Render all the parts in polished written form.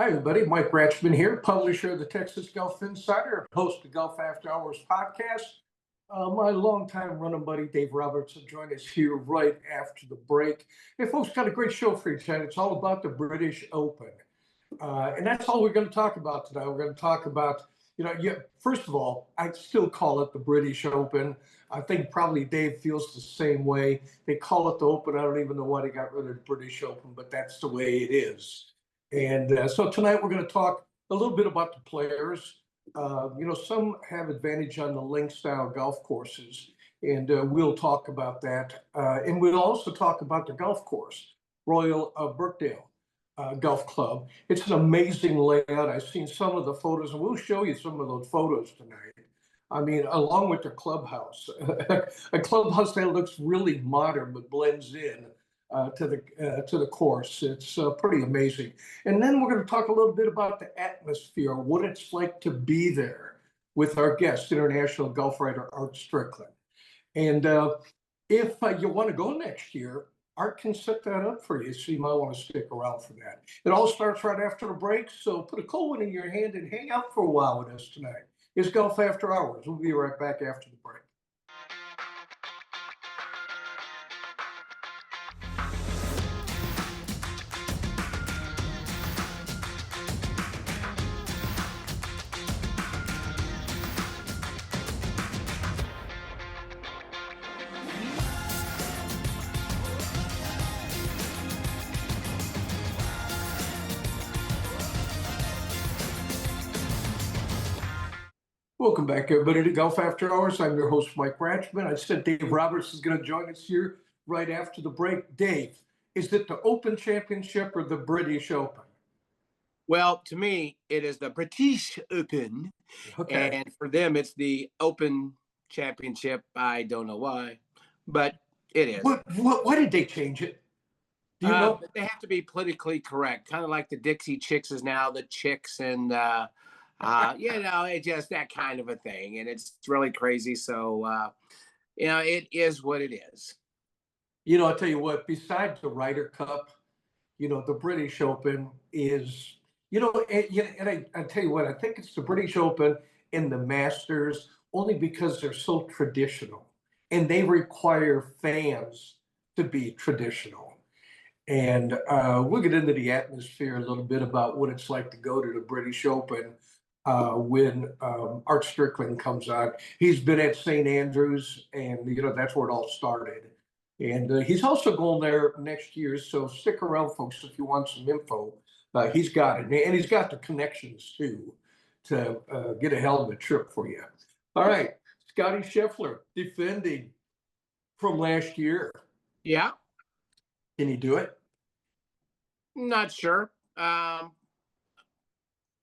Hi, everybody. Mike Ratchman here, publisher of the Texas Golf Insider, host of Golf After Hours podcast. My longtime running buddy, Dave Roberts, will join us here right after the break. Hey, folks, got a great show for you tonight. It's all about the British Open. And that's all we're going to talk about today. We're going to talk about, first of all, I still call it the British Open. I think probably Dave feels the same way. They call it the Open. I don't even know why they got rid of the British Open, but that's the way it is. And so tonight we're going to talk a little bit about the players. Some have advantage on the link style golf courses, and we'll talk about that. And we'll also talk about the golf course, Royal Birkdale Golf Club. It's an amazing layout. I've seen some of the photos, and we'll show you some of those photos tonight. I mean, along with the clubhouse, a clubhouse that looks really modern but blends in to the course. It's pretty amazing. And then we're going to talk a little bit about the atmosphere, what it's like to be there with our guest, international golf writer Art Strickland. And if you want to go next year, Art can set that up for you, so you might want to stick around for that. It all starts right after the break, so put a cold one in your hand and hang out for a while with us tonight. It's Golf After Hours. We'll be right back after the break. Welcome back, everybody, to Golf After Hours. I'm your host, Mike Ratchman. I said Dave Roberts is going to join us here right after the break. Dave, is it the Open Championship or the British Open? Well, to me, it is the British Open. Okay. And for them, it's the Open Championship. I don't know why, but it is. Why did they change it? Do you know? They have to be politically correct, kind of like the Dixie Chicks is now the Chicks, and it's just that kind of a thing, and it's really crazy. So, it is what it is. I'll tell you what. Besides the Ryder Cup, the British Open is, I tell you what. I think it's the British Open and the Masters only because they're so traditional, and they require fans to be traditional. And we'll get into the atmosphere a little bit about what it's like to go to the British Open when Art Strickland comes out. He's been at St. Andrews, and that's where it all started. And he's also going there next year, so stick around, folks, if you want some info. He's got it, and he's got the connections too to get a hell of a trip for you. All right, Scotty Scheffler defending from last year. Yeah. Can you do it? Not sure.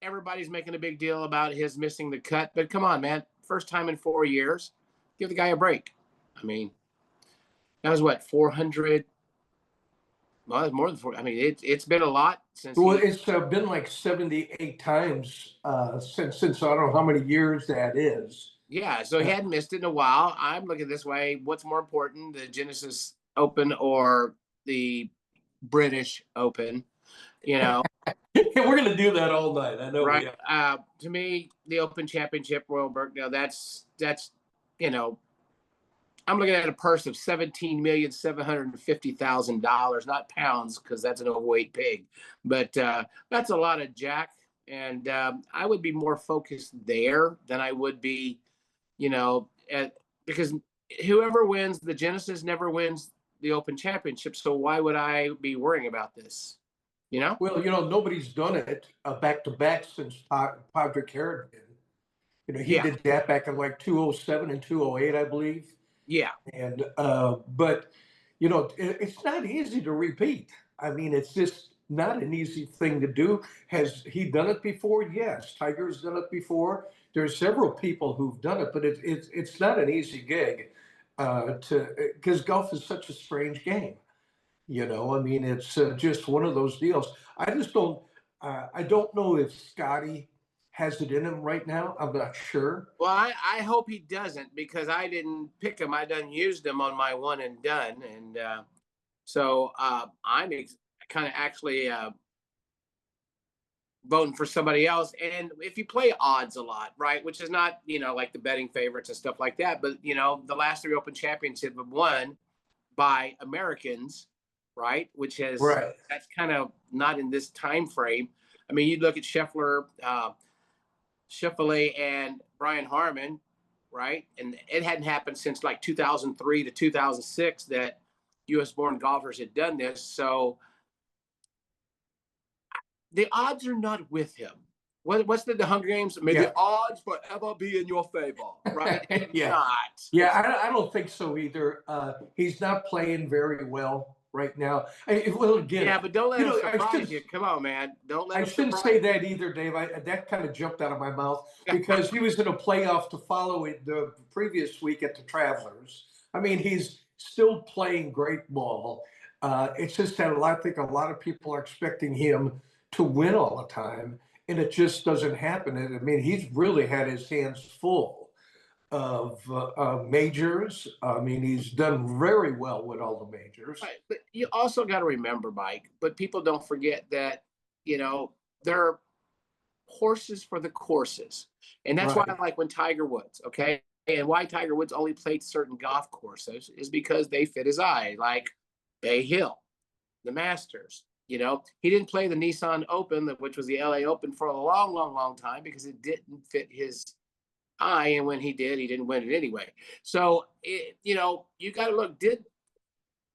Everybody's making a big deal about his missing the cut, but come on, man. First time in 4 years. Give the guy a break. I mean, that was what, 400? Well, it's more than 4. I mean, it's been a lot since. Well, it's been like 78 times since I don't know how many years that is. Yeah, so he hadn't missed it in a while. I'm looking this way. What's more important, the Genesis Open or the British Open? Yeah, we're going to do that all night. I know. Right. To me, the Open Championship, Royal Birkdale, that's I'm looking at a purse of $17,750,000, not pounds, because that's an overweight pig. But that's a lot of jack. And I would be more focused there than I would be, because whoever wins the Genesis never wins the Open Championship. So why would I be worrying about this? Well, nobody's done it back to back since Padraig Harrington. He did that back in like 207 and 208, I believe. Yeah. And but it's not easy to repeat. I mean, it's just not an easy thing to do. Has he done it before? Yes. Tiger's done it before. There's several people who've done it, but it's not an easy gig because golf is such a strange game. I mean, it's just one of those deals. I don't know if Scotty has it in him right now. I'm not sure. Well, I hope he doesn't, because I didn't pick him. I done used him on my one and done. And so I'm kind of actually voting for somebody else. And if you play odds a lot, right, which is not, like the betting favorites and stuff like that, but, the last 3 Open Championships have won by Americans, right, which has, Right. that's kind of not in this time frame. I mean, you look at Scheffler and Brian Harman, right? And it hadn't happened since like 2003 to 2006 that U.S. born golfers had done this. So the odds are not with him. What's the Hunger Games? May the odds forever be in your favor, right? Yeah. Not. Yeah, I don't think so either. He's not playing very well right now. Well, again, Yeah, but don't let him surprise you. shouldn't, Come on, man. Don't let I him shouldn't surprise say that either, Dave. That kind of jumped out of my mouth you. because he was in a playoff to follow it the previous week at the Travelers. I mean, he's still playing great ball. It's just that I think a lot of people are expecting him to win all the time, and it just doesn't happen. And I mean, he's really had his hands full of majors. I mean, he's done very well with all the majors. Right. But you also got to remember, Mike, but people don't forget that, there are horses for the courses. And that's why I like when Tiger Woods, okay? And why Tiger Woods only played certain golf courses is because they fit his eye, like Bay Hill, the Masters. He didn't play the Nissan Open, which was the LA Open, for a long, long, long time because it didn't fit his eye. And when he did, he didn't win it anyway. So, you got to look, did,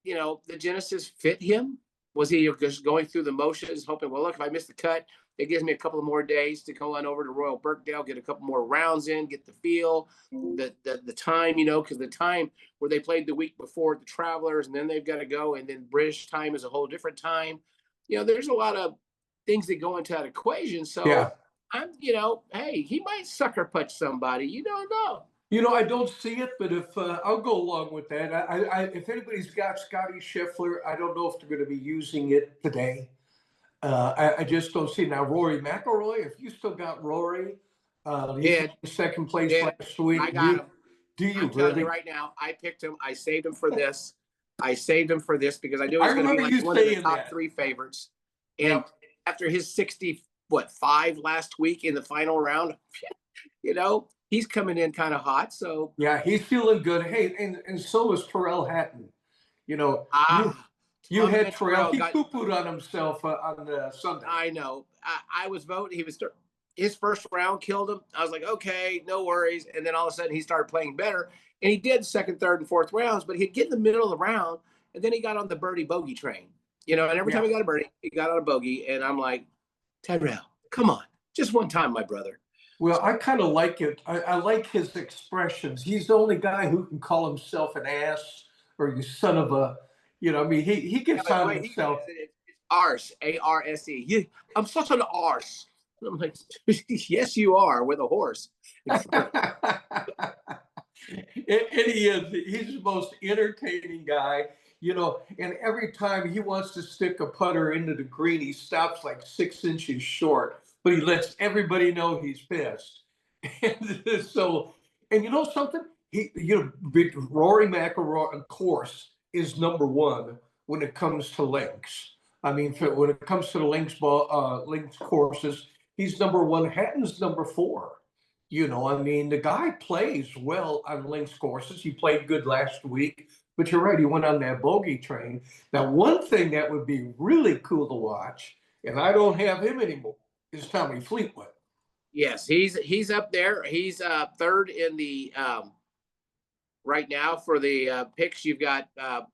the Genesis fit him? Was he just going through the motions, hoping, well, look, if I miss the cut, it gives me a couple of more days to go on over to Royal Birkdale, get a couple more rounds in, get the feel, the time, because the time where they played the week before the Travelers, and then they've got to go, and then British time is a whole different time. There's a lot of things that go into that equation. So I'm, hey, he might sucker punch somebody. You don't know. I don't see it, but if I'll go along with that. If anybody's got Scotty Scheffler, I don't know if they're going to be using it today. I just don't see now. Rory McIlroy, if you still got Rory, he's in second place last week. I got him. Do you I'm telling you right now, I picked him. I saved him for this. Because I knew he was going to be like one of the top 3 favorites. And after his 65 last week in the final round, he's coming in kind of hot. So yeah, he's feeling good. Hey, and so is Terrell Hatton. You had Terrell. He poo-pooed on himself on Sunday. I know. I was voting. He was his first round killed him. I was like, okay, no worries. And then all of a sudden he started playing better. And he did second, third, and fourth rounds, but he'd get in the middle of the round, and then he got on the birdie bogey train. And every time he got a birdie, he got on a bogey. And I'm like, Tyrell, come on. Just one time, my brother. Well, I kind of like it. I like his expressions. He's the only guy who can call himself an ass or you son of a, I mean, he gets on himself. It's arse, A-R-S-E. I'm such an arse. I'm like, yes, you are, with a horse. And he is. He's the most entertaining guy, and every time he wants to stick a putter into the green, he stops like 6 inches short, but he lets everybody know he's pissed. And so, and something? Rory McIlroy, of course, is number 1 when it comes to links. I mean, when it comes to the links courses, he's number 1. Hatton's number 4. I mean, the guy plays well on links courses. He played good last week, but you're right. He went on that bogey train. Now, one thing that would be really cool to watch, and I don't have him anymore, is Tommy Fleetwood. Yes, he's up there. He's third in the right now for the picks. You've got, of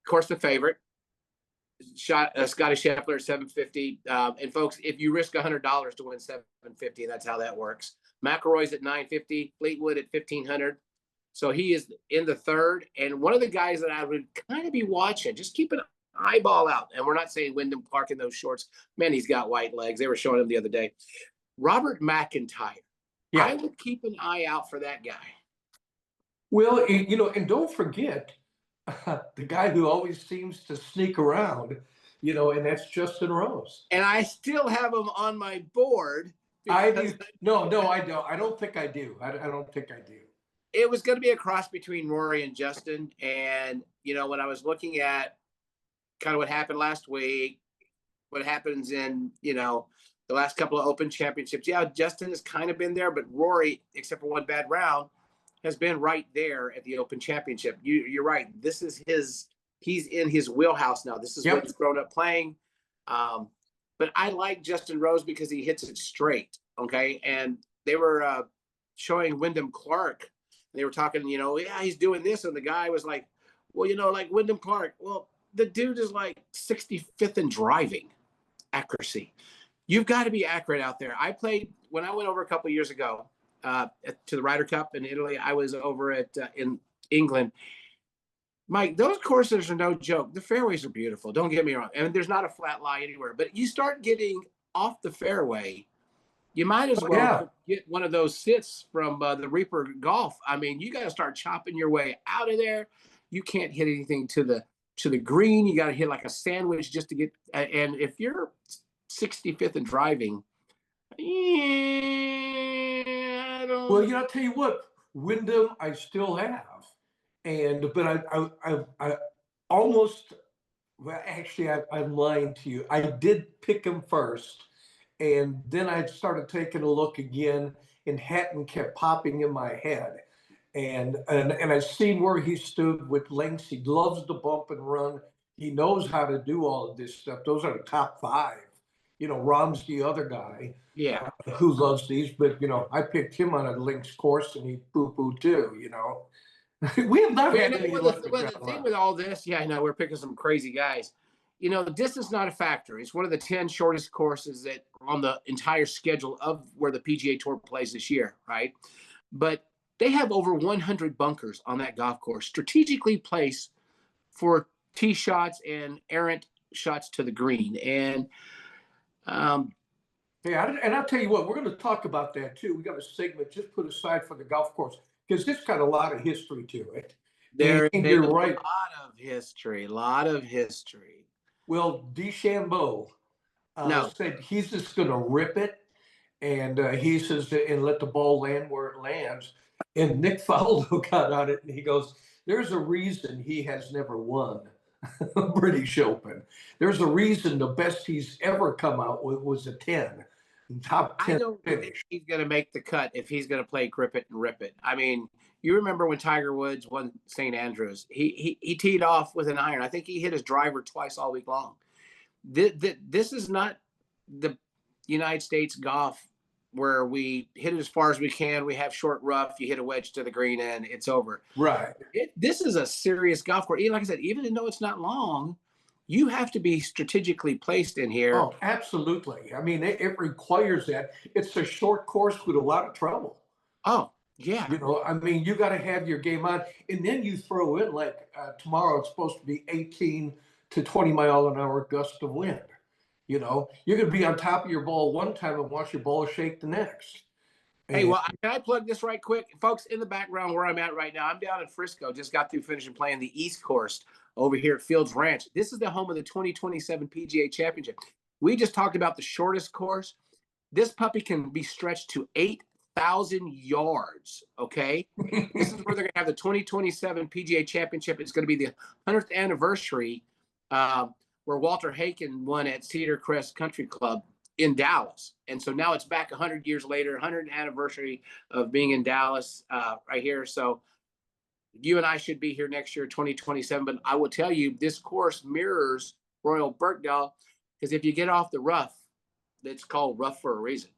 course, the favorite. Scotty Scheffler at 750. And folks, if you risk $100 to win 750, that's how that works. McIlroy's at 950, Fleetwood at 1500. So he is in the third. And one of the guys that I would kind of be watching, just keep an eyeball out. And we're not saying Wyndham Clark in those shorts. Man, he's got white legs. They were showing him the other day. Robert McIntyre. Yeah. I would keep an eye out for that guy. Well, and don't forget the guy who always seems to sneak around, and that's Justin Rose. And I still have him on my board. I do. No, I don't. I don't think I do. I don't think I do. It was going to be a cross between Rory and Justin. And, when I was looking at kind of what happened last week, what happens in, the last couple of Open championships. Yeah, Justin has kind of been there, but Rory, except for one bad round, has been right there at the Open Championship. You're right. This is he's in his wheelhouse now. This is what he's grown up playing. But I like Justin Rose because he hits it straight. Okay. And they were showing Wyndham Clark. They were talking, yeah, he's doing this. And the guy was like, well, like Wyndham Clark. Well, the dude is like 65th in driving accuracy. You've got to be accurate out there. I played when I went over a couple of years ago to the Ryder Cup in Italy. I was over in England. Mike, those courses are no joke. The fairways are beautiful. Don't get me wrong. And there's not a flat lie anywhere. But you start getting off the fairway, you might as well get one of those sits from the Reaper Golf. I mean, you got to start chopping your way out of there. You can't hit anything to the green. You got to hit like a sandwich just to get. And if you're 65th in driving, I don't. Well, I'll tell you what, Wyndham, I still have. But I almost, well, actually, I'm lying to you. I did pick him first, and then I started taking a look again, and Hatton kept popping in my head. And I've seen where he stood with lengths. He loves the bump and run. He knows how to do all of this stuff. Those are the top five. Rom's the other guy. Yeah. Who loves these, but I picked him on a links course and he poo-poo too, We have not had any luck with the thing with all this, yeah, I know we're picking some crazy guys. The distance is not a factor. It's one of the 10 shortest courses that on the entire schedule of where the PGA Tour plays this year, right? But they have over 100 bunkers on that golf course, strategically placed for tee shots and errant shots to the green. And and I'll tell you what, we're going to talk about that too. We got a segment just put aside for the golf course because it's got a lot of history to it. You're right. A lot of history. Well, DeChambeau said he's just going to rip it, and he says and let the ball land where it lands. And Nick Faldo got on it, and he goes, "There's a reason he has never won British Open. There's a reason the best he's ever come out with was a 10, top 10 I don't finish. think he's going to make the cut if he's going to play grip it and rip it. I mean, you remember when Tiger Woods won St. Andrews? He teed off with an iron. I think he hit his driver twice all week long. This is not the United States golf where we hit it as far as we can. We have short rough. You hit a wedge to the green and it's over. Right. This is a serious golf course. Like I said, even though it's not long, you have to be strategically placed in here. Oh, absolutely. I mean, it requires that. It's a short course with a lot of trouble. Oh, yeah. I mean, you got to have your game on. And then you throw in, like tomorrow, it's supposed to be 18 to 20 mile an hour gust of wind. You're going to be on top of your ball one time and watch your ball shake the next. Hey, well, can I plug this right quick? Folks, in the background where I'm at right now, I'm down in Frisco. Just got through finishing playing the East Course over here at Fields Ranch. This is the home of the 2027 PGA Championship. We just talked about the shortest course. This puppy can be stretched to 8,000 yards, okay? This is where they're going to have the 2027 PGA Championship. It's going to be the 100th anniversary where Walter Haken won at Cedar Crest Country Club in Dallas. And so now it's back 100 years later, 100th anniversary of being in Dallas right here. So you and I should be here next year, 2027. But I will tell you, this course mirrors Royal Birkdale because if you get off the rough, it's called rough for a reason.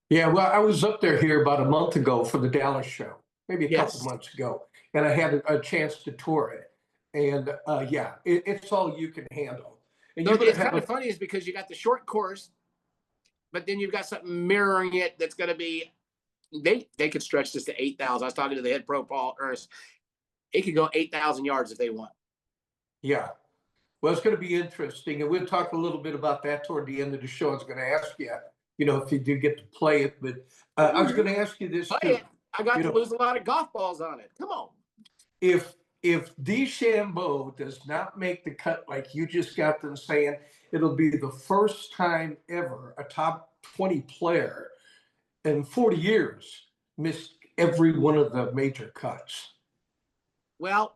Yeah, well, I was up there here about a month ago for the Dallas show, maybe a couple months ago, and I had a chance to tour it. And it's all you can handle. And it's kind of funny is because you got the short course, but then you've got something mirroring it that's going to be, they could stretch this to 8,000. I was talking to the head pro, Paul Ernst. It could go 8,000 yards if they want. Yeah. Well, it's going to be interesting. And we'll talk a little bit about that toward the end of the show. I was going to ask you, if you do get to play it. But I was going to ask you this too. I got to lose a lot of golf balls on it. Come on. If DeChambeau does not make the cut, like you just got them saying, it'll be the first time ever a top 20 player in 40 years missed every one of the major cuts. Well,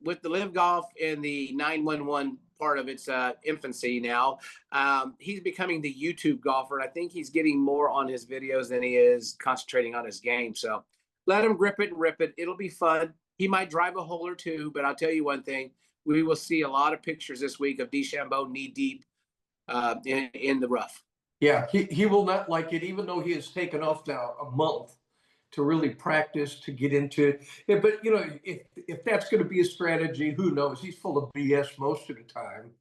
with the Live Golf and the 911 part of its infancy now. He's becoming the YouTube golfer, and I think he's getting more on his videos than he is concentrating on his game. So let him grip it and rip it. It'll be fun. He might drive a hole or two, but I'll tell you one thing: we will see a lot of pictures this week of DeChambeau knee deep in the rough. Yeah, he will not like it, even though he has taken off now a month to really practice to get into it. Yeah, but if that's going to be a strategy, who knows? He's full of BS most of the time,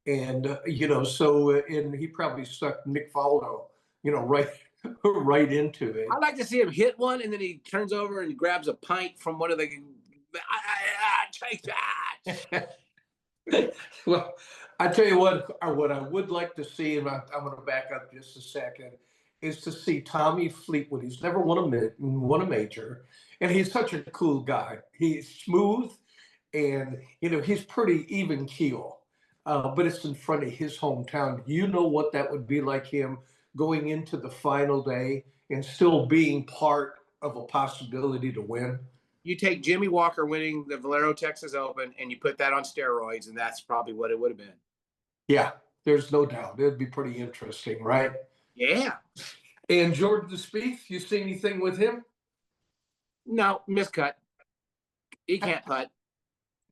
and and he probably stuck Nick Faldo, right right into it. I'd like to see him hit one, and then he turns over and grabs a pint from one of the. Take that. Well, I tell you what I would like to see, and I'm going to back up just a second, is to see Tommy Fleetwood. He's never won a major, and he's such a cool guy. He's smooth, and he's pretty even keel. But it's in front of his hometown. You know what that would be like, him going into the final day and still being part of a possibility to win. You take Jimmy Walker winning the Valero Texas Open and you put that on steroids, and that's probably what it would have been. Yeah, there's no doubt. It'd be pretty interesting, right? Yeah. And Jordan Spieth, you see anything with him? No, miscut. He can't putt.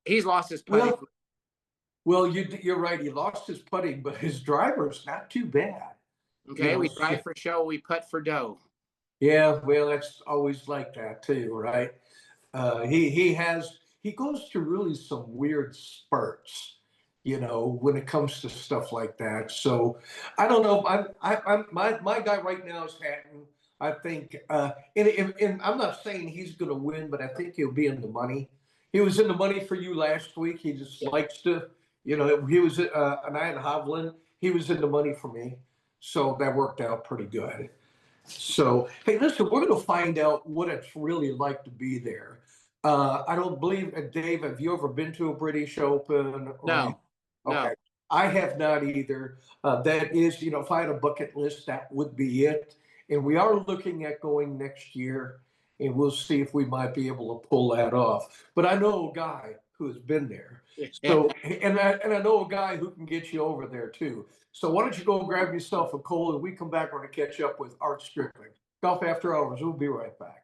He's lost his putting. Well, you're right. He lost his putting, but his driver's not too bad. Okay, we drive for show, we putt for dough. Yeah, well, that's always like that too, right? He goes through really some weird spurts, when it comes to stuff like that. So I don't know. My guy right now is Hatton. I think, and I'm not saying he's going to win, but I think he'll be in the money. He was in the money for you last week. He just likes to, he was, and I had Hovland. He was in the money for me, so that worked out pretty good. So, hey, listen, we're going to find out what it's really like to be there. I don't believe, Dave, have you ever been to a British Open? No. Okay. I have not either. That is, if I had a bucket list, that would be it. And we are looking at going next year, and we'll see if we might be able to pull that off. But I know a guy who has been there. So, and I know a guy who can get you over there too. So why don't you go grab yourself a cold, and we come back, we're going to catch up with Art Strickland. Golf After Hours. We'll be right back.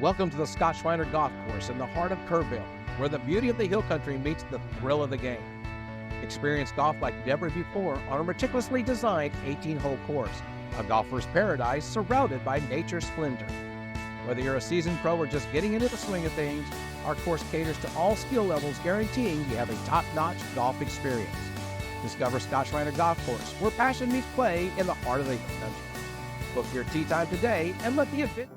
Welcome to the Scott Schreiner Golf Course in the heart of Kerrville, where the beauty of the hill country meets the thrill of the game. Experience golf like never before on a meticulously designed 18-hole course, a golfer's paradise surrounded by nature's splendor. Whether you're a seasoned pro or just getting into the swing of things, our course caters to all skill levels, guaranteeing you have a top-notch golf experience. Discover Scott Schreiner Golf Course, where passion meets play in the heart of the hill country. Book your tee time today and let the event.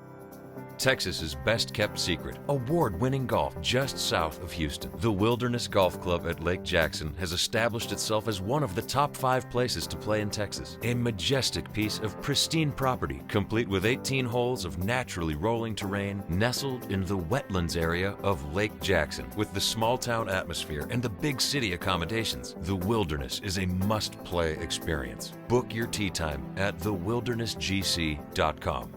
Texas's best-kept secret, award-winning golf just south of Houston. The Wilderness Golf Club at Lake Jackson has established itself as one of the top 5 places to play in Texas. A majestic piece of pristine property, complete with 18 holes of naturally rolling terrain, nestled in the wetlands area of Lake Jackson. With the small-town atmosphere and the big city accommodations, the Wilderness is a must-play experience. Book your tee time at thewildernessgc.com.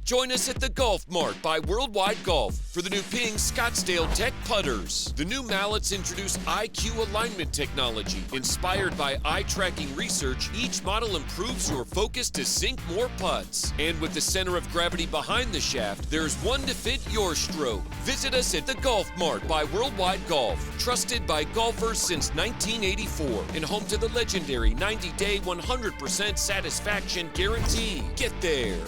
Join us at the Golf Mart by Worldwide Golf for the new Ping Scottsdale Tech Putters. The new mallets introduce IQ alignment technology. Inspired by eye-tracking research, each model improves your focus to sink more putts. And with the center of gravity behind the shaft, there's one to fit your stroke. Visit us at the Golf Mart by Worldwide Golf. Trusted by golfers since 1984 and home to the legendary 90-day 100% satisfaction guarantee. Get there.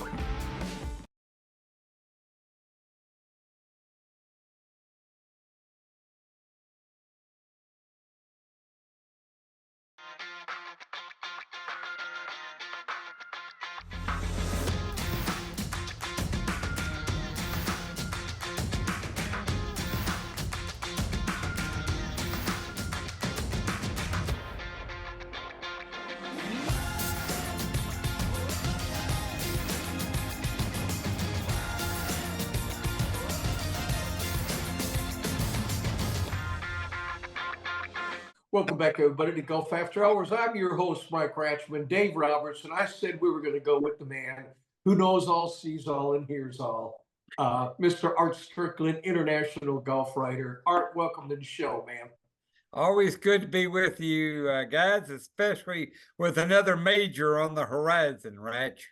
Welcome back, everybody, to Golf After Hours. I'm your host, Mike Ratchman, Dave Roberts, and I said we were going to go with the man who knows all, sees all, and hears all, Mr. Art Strickland, international golf writer. Art, welcome to the show, man. Always good to be with you guys, especially with another major on the horizon, Ratch.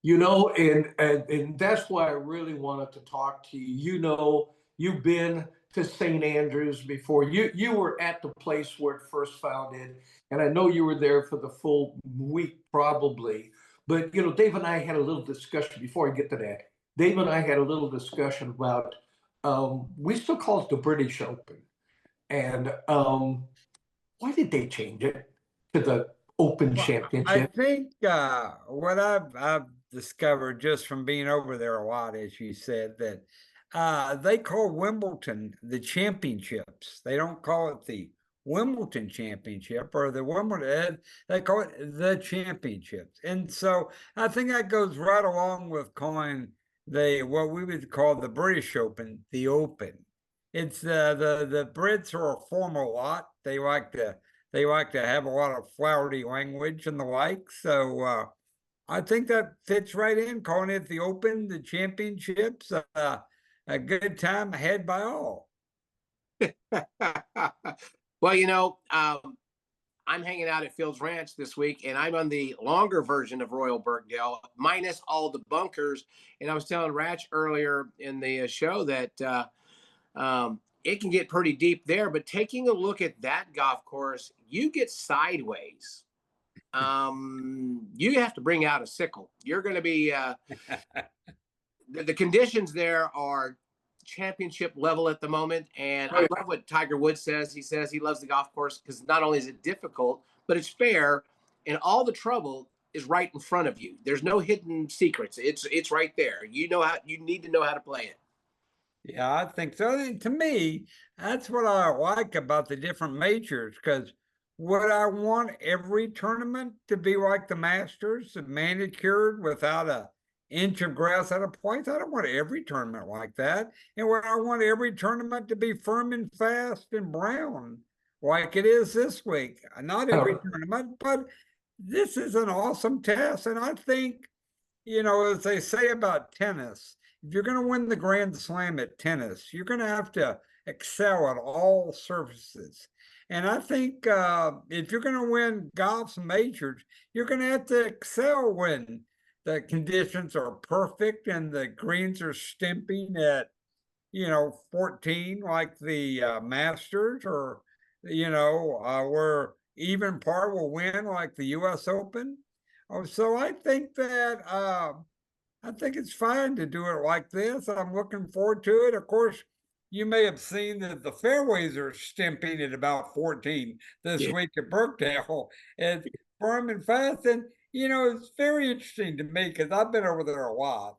You know, and that's why I really wanted to talk to you. You know, you've been to St. Andrews before. You were at the place where it first founded, and I know you were there for the full week probably. But you know, Dave and I had a little discussion before I get to that. Dave and I had a little discussion about we still call it the British Open, and why did they change it to the Open I Championship? think what I've discovered just from being over there a lot, as you said, that they call Wimbledon the championships. They don't call it the Wimbledon Championship or the Wimbledon. They call it the championships, and so I think that goes right along with calling what we would call the British Open the Open. It's the Brits are a formal lot. They like to have a lot of flowery language and the like. So I think that fits right in, calling it the Open, the championships, a good time ahead by all. Well, you know, I'm hanging out at Fields Ranch this week, and I'm on the longer version of Royal Birkdale, minus all the bunkers. And I was telling Ratch earlier in the show that it can get pretty deep there, but taking a look at that golf course, you get sideways. You have to bring out a sickle. You're going to be the conditions there are championship level at the moment, and I love what Tiger Woods says. He says he loves the golf course because not only is it difficult, but it's fair, and all the trouble is right in front of you. There's no hidden secrets. It's right there. You need to know how to play it. Yeah, I think so. And to me, that's what I like about the different majors, because would I want every tournament to be like the Masters, manicured without an inch of grass out of place? I don't want every tournament like that. And would I want every tournament to be firm and fast and brown like it is this week? Not every tournament, but this is an awesome test. And I think, you know, as they say about tennis, if you're going to win the Grand Slam at tennis, you're going to have to excel at all surfaces. And I think if you're going to win golf's majors, you're going to have to excel when the conditions are perfect and the greens are stimping at, 14, like the Masters, or, where even par will win, like the U.S. Open. Oh, so I think that I think it's fine to do it like this. I'm looking forward to it. Of course, you may have seen that the fairways are stimping at about 14 this week at Birkdale. It's firm and fast. And, it's very interesting to me because I've been over there a lot.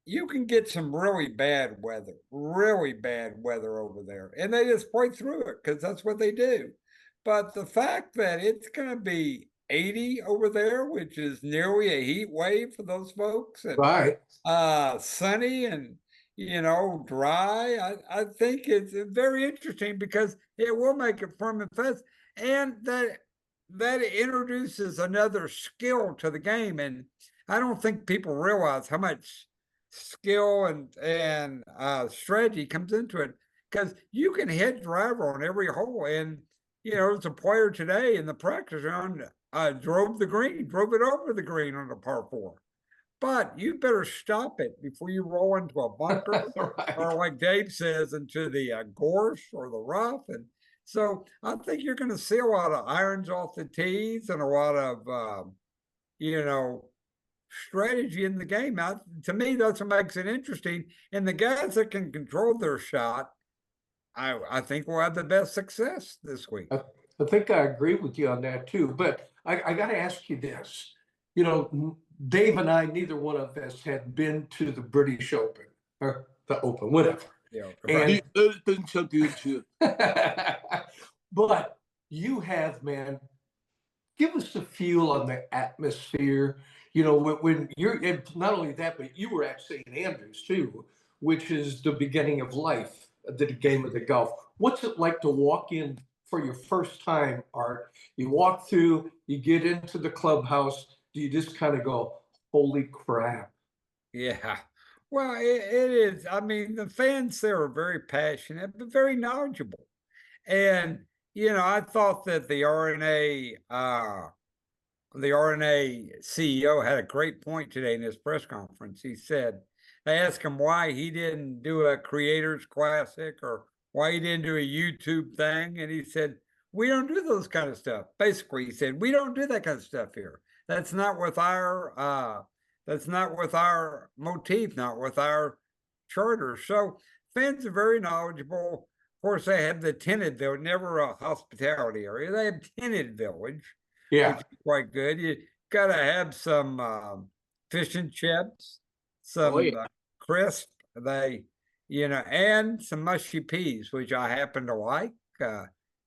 You can get some really bad weather over there. And they just play through it because that's what they do. But the fact that it's going to be 80 over there, which is nearly a heat wave for those folks, and Right. sunny and dry. I think it's very interesting because it will make it firm and fast, and that introduces another skill to the game. And I don't think people realize how much skill and strategy comes into it, because you can hit driver on every hole. And there's a player today in the practice round drove it over the green on a par 4. But you better stop it before you roll into a bunker, Right. or like Dave says, into the gorse or the rough. And so I think you're going to see a lot of irons off the tees and a lot of, strategy in the game. Now, to me, that's what makes it interesting. And the guys that can control their shot, I think will have the best success this week. I think I agree with you on that too. But I got to ask you this. Dave and I, neither one of us had been to the British Open or the Open, whatever. Yeah, And Too. but you have, man, give us a feel on the atmosphere. When you're, and not only that, but you were at St. Andrews too, which is the beginning of life, the game of the golf. What's it like to walk in for your first time, Art, you walk through, you get into the clubhouse, do you just kind of go, holy crap? Yeah. Well, it is. I mean, the fans there are very passionate, but very knowledgeable. And, I thought that the RNA CEO had a great point today in his press conference. He said, they asked him why he didn't do a creators classic or why he didn't do a YouTube thing. And he said, we don't do those kind of stuff. Basically, he said, we don't do that kind of stuff here. That's not with our motif, not with our charter. So fans are very knowledgeable. Of course, they have the tented village, never a hospitality area. They have tented village, Yeah. which is quite good. You got to have some fish and chips, Oh, some yeah. crisp, and some mushy peas, which I happen to like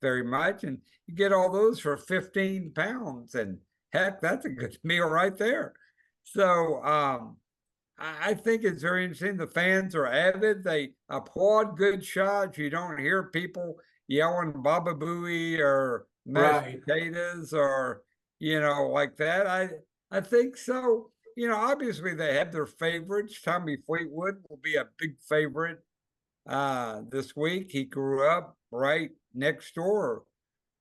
very much. And you get all those for 15 pounds. And heck, that's a good meal right there. So I think it's very interesting. The fans are avid. They applaud good shots. You don't hear people yelling Baba Booey or mashed Right. potatoes or, like that. I think so. Obviously they have their favorites. Tommy Fleetwood will be a big favorite this week. He grew up right next door,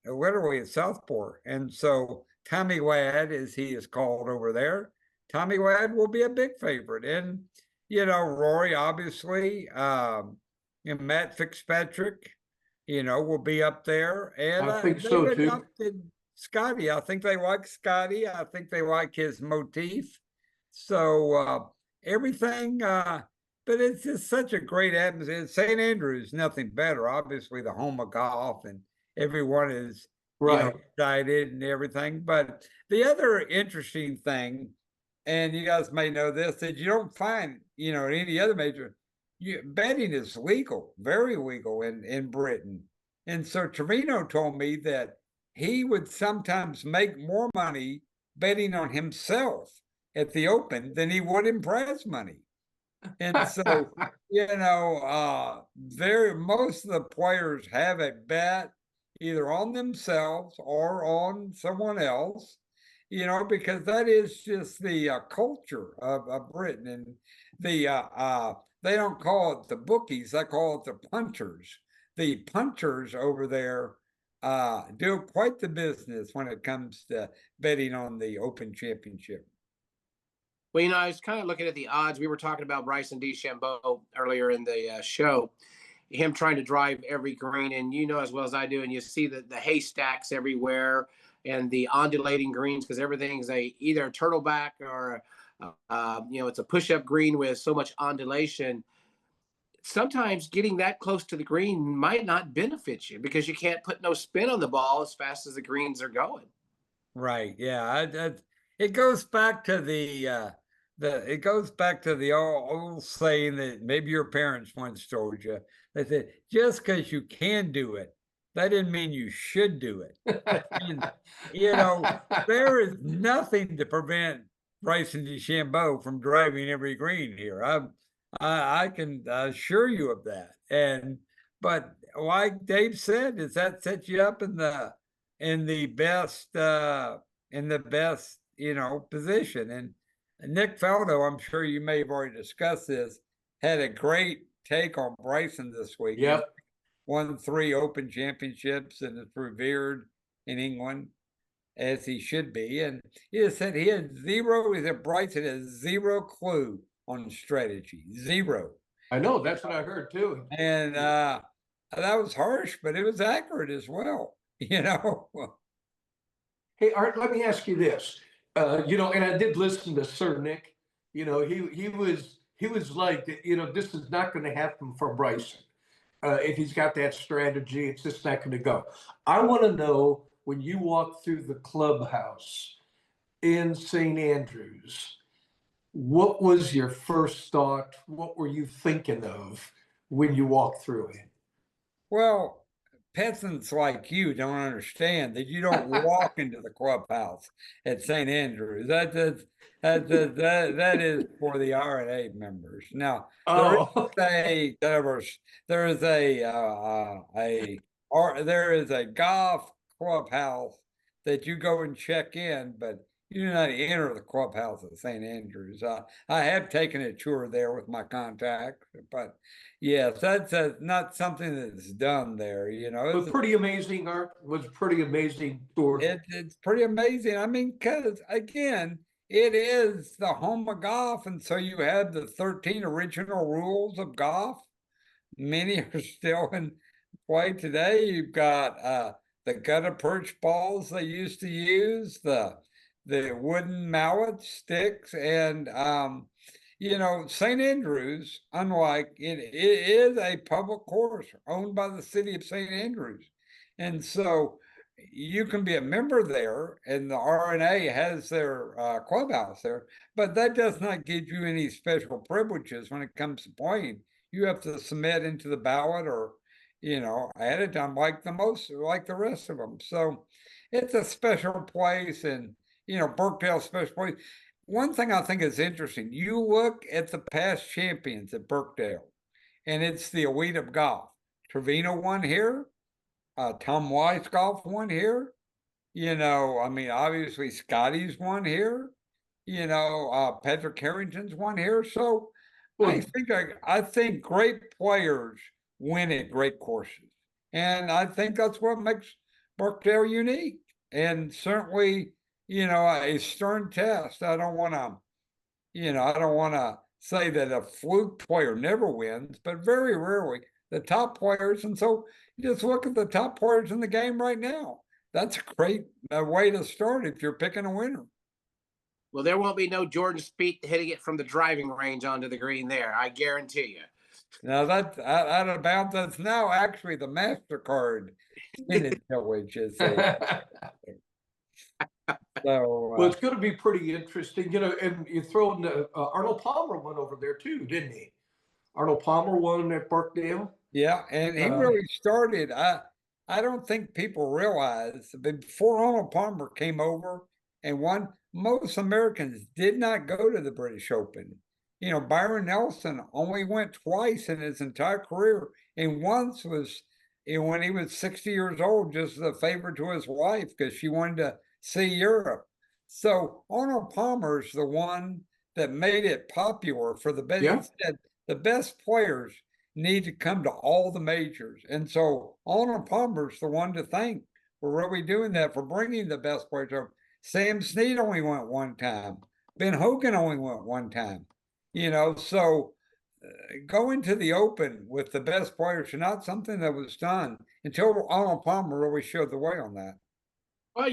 literally at Southport. And so Tommy Ladd, as he is called over there, Tommy Ladd will be a big favorite. And, Rory, obviously, and Matt Fitzpatrick, will be up there. And I think they've so too. adopted Scotty. I think they like Scotty. I think they like his motif. So everything, but it's just such a great atmosphere. St. Andrews, nothing better. Obviously, the home of golf, and everyone is, Right. excited and everything. But the other interesting thing, and you guys may know this, that you don't find, at any other major, betting is legal, very legal in Britain. And so Torino told me that he would sometimes make more money betting on himself at the Open than he would in prize money. And so, most of the players have a bet either on themselves or on someone else, because that is just the culture of Britain. And they don't call it the bookies, they call it the punters. The punters over there do quite the business when it comes to betting on the Open Championship. Well, I was kind of looking at the odds. We were talking about Bryson DeChambeau earlier in the show, him trying to drive every green, and as well as I do, and you see the haystacks everywhere and the undulating greens because everything's either a turtleback or it's a push-up green with so much undulation. Sometimes getting that close to the green might not benefit you because you can't put no spin on the ball as fast as the greens are going. Right. Yeah. It goes back to it goes back to the old saying that maybe your parents once told you. They said, just because you can do it, that didn't mean you should do it. And, there is nothing to prevent Bryson DeChambeau from driving every green here. I can assure you of that. But like Dave said, does that set you up in the best position? And Nick Faldo, I'm sure you may have already discussed this, had a great take on Bryson this week. Yep. Won 3 Open championships and is revered in England as he should be. And he said Bryson has zero clue on strategy. Zero. I know, that's what I heard too. And that was harsh, but it was accurate as well. Hey, Art, let me ask you this. And I did listen to Sir Nick. He was like, this is not going to happen for Bryson. If he's got that strategy, it's just not going to go. I want to know, when you walk through the clubhouse in St. Andrews, what was your first thought? What were you thinking of when you walked through it? Well, peasants like you don't understand that you don't walk into the clubhouse at St. Andrews. That is for the RNA members. Now, there is a there is a golf clubhouse that you go and check in, but you do not enter the clubhouse at St. Andrews. I have taken a tour there with my contact, but yes, that's not something that's done there. But pretty amazing, Art. Was pretty amazing tour. It's pretty amazing. I mean, because again, it is the home of golf, and so you have the 13 original rules of golf. Many are still in play today. You've got the gutta perch balls they used to use, the wooden mallet sticks, and St. Andrews, unlike it is a public course owned by the city of St. Andrews, and so you can be a member there, and the RNA has their clubhouse there, but that does not give you any special privileges when it comes to playing. You have to submit into the ballot or, ahead of time like the rest of them. So it's a special place, and, Burkdale's special place. One thing I think is interesting, you look at the past champions at Burkdale, and it's the elite of golf. Trevino won here. Tom Weiss golf won here. Obviously Scotty's won here. Patrick Harrington's won here. So I think great players win at great courses, and I think that's what makes Burkdale unique. And certainly, a stern test. I don't want to say that a fluke player never wins, but very rarely the top players. And so you just look at the top players in the game right now. That's a great way to start if you're picking a winner. Well, there won't be no Jordan Spieth hitting it from the driving range onto the green there. I guarantee you. Now that's out of bounds. That's now actually the MasterCard spinach which is so. Well, it's going to be pretty interesting, and you throw in Arnold Palmer went over there too, didn't he? Arnold Palmer won at Burkdale. Yeah, and he really started. I don't think people realize before Arnold Palmer came over and won, most Americans did not go to the British Open. Byron Nelson only went twice in his entire career, and once was when he was 60 years old, just as a favor to his wife because she wanted to see Europe. So Arnold Palmer's the one that made it popular for the best. Yeah. He said the best players need to come to all the majors. And so Arnold Palmer's the one to thank for really doing that, for bringing the best players over. Sam Snead only went one time. Ben Hogan only went one time. So going to the Open with the best players is not something that was done until Arnold Palmer really showed the way on that. Well,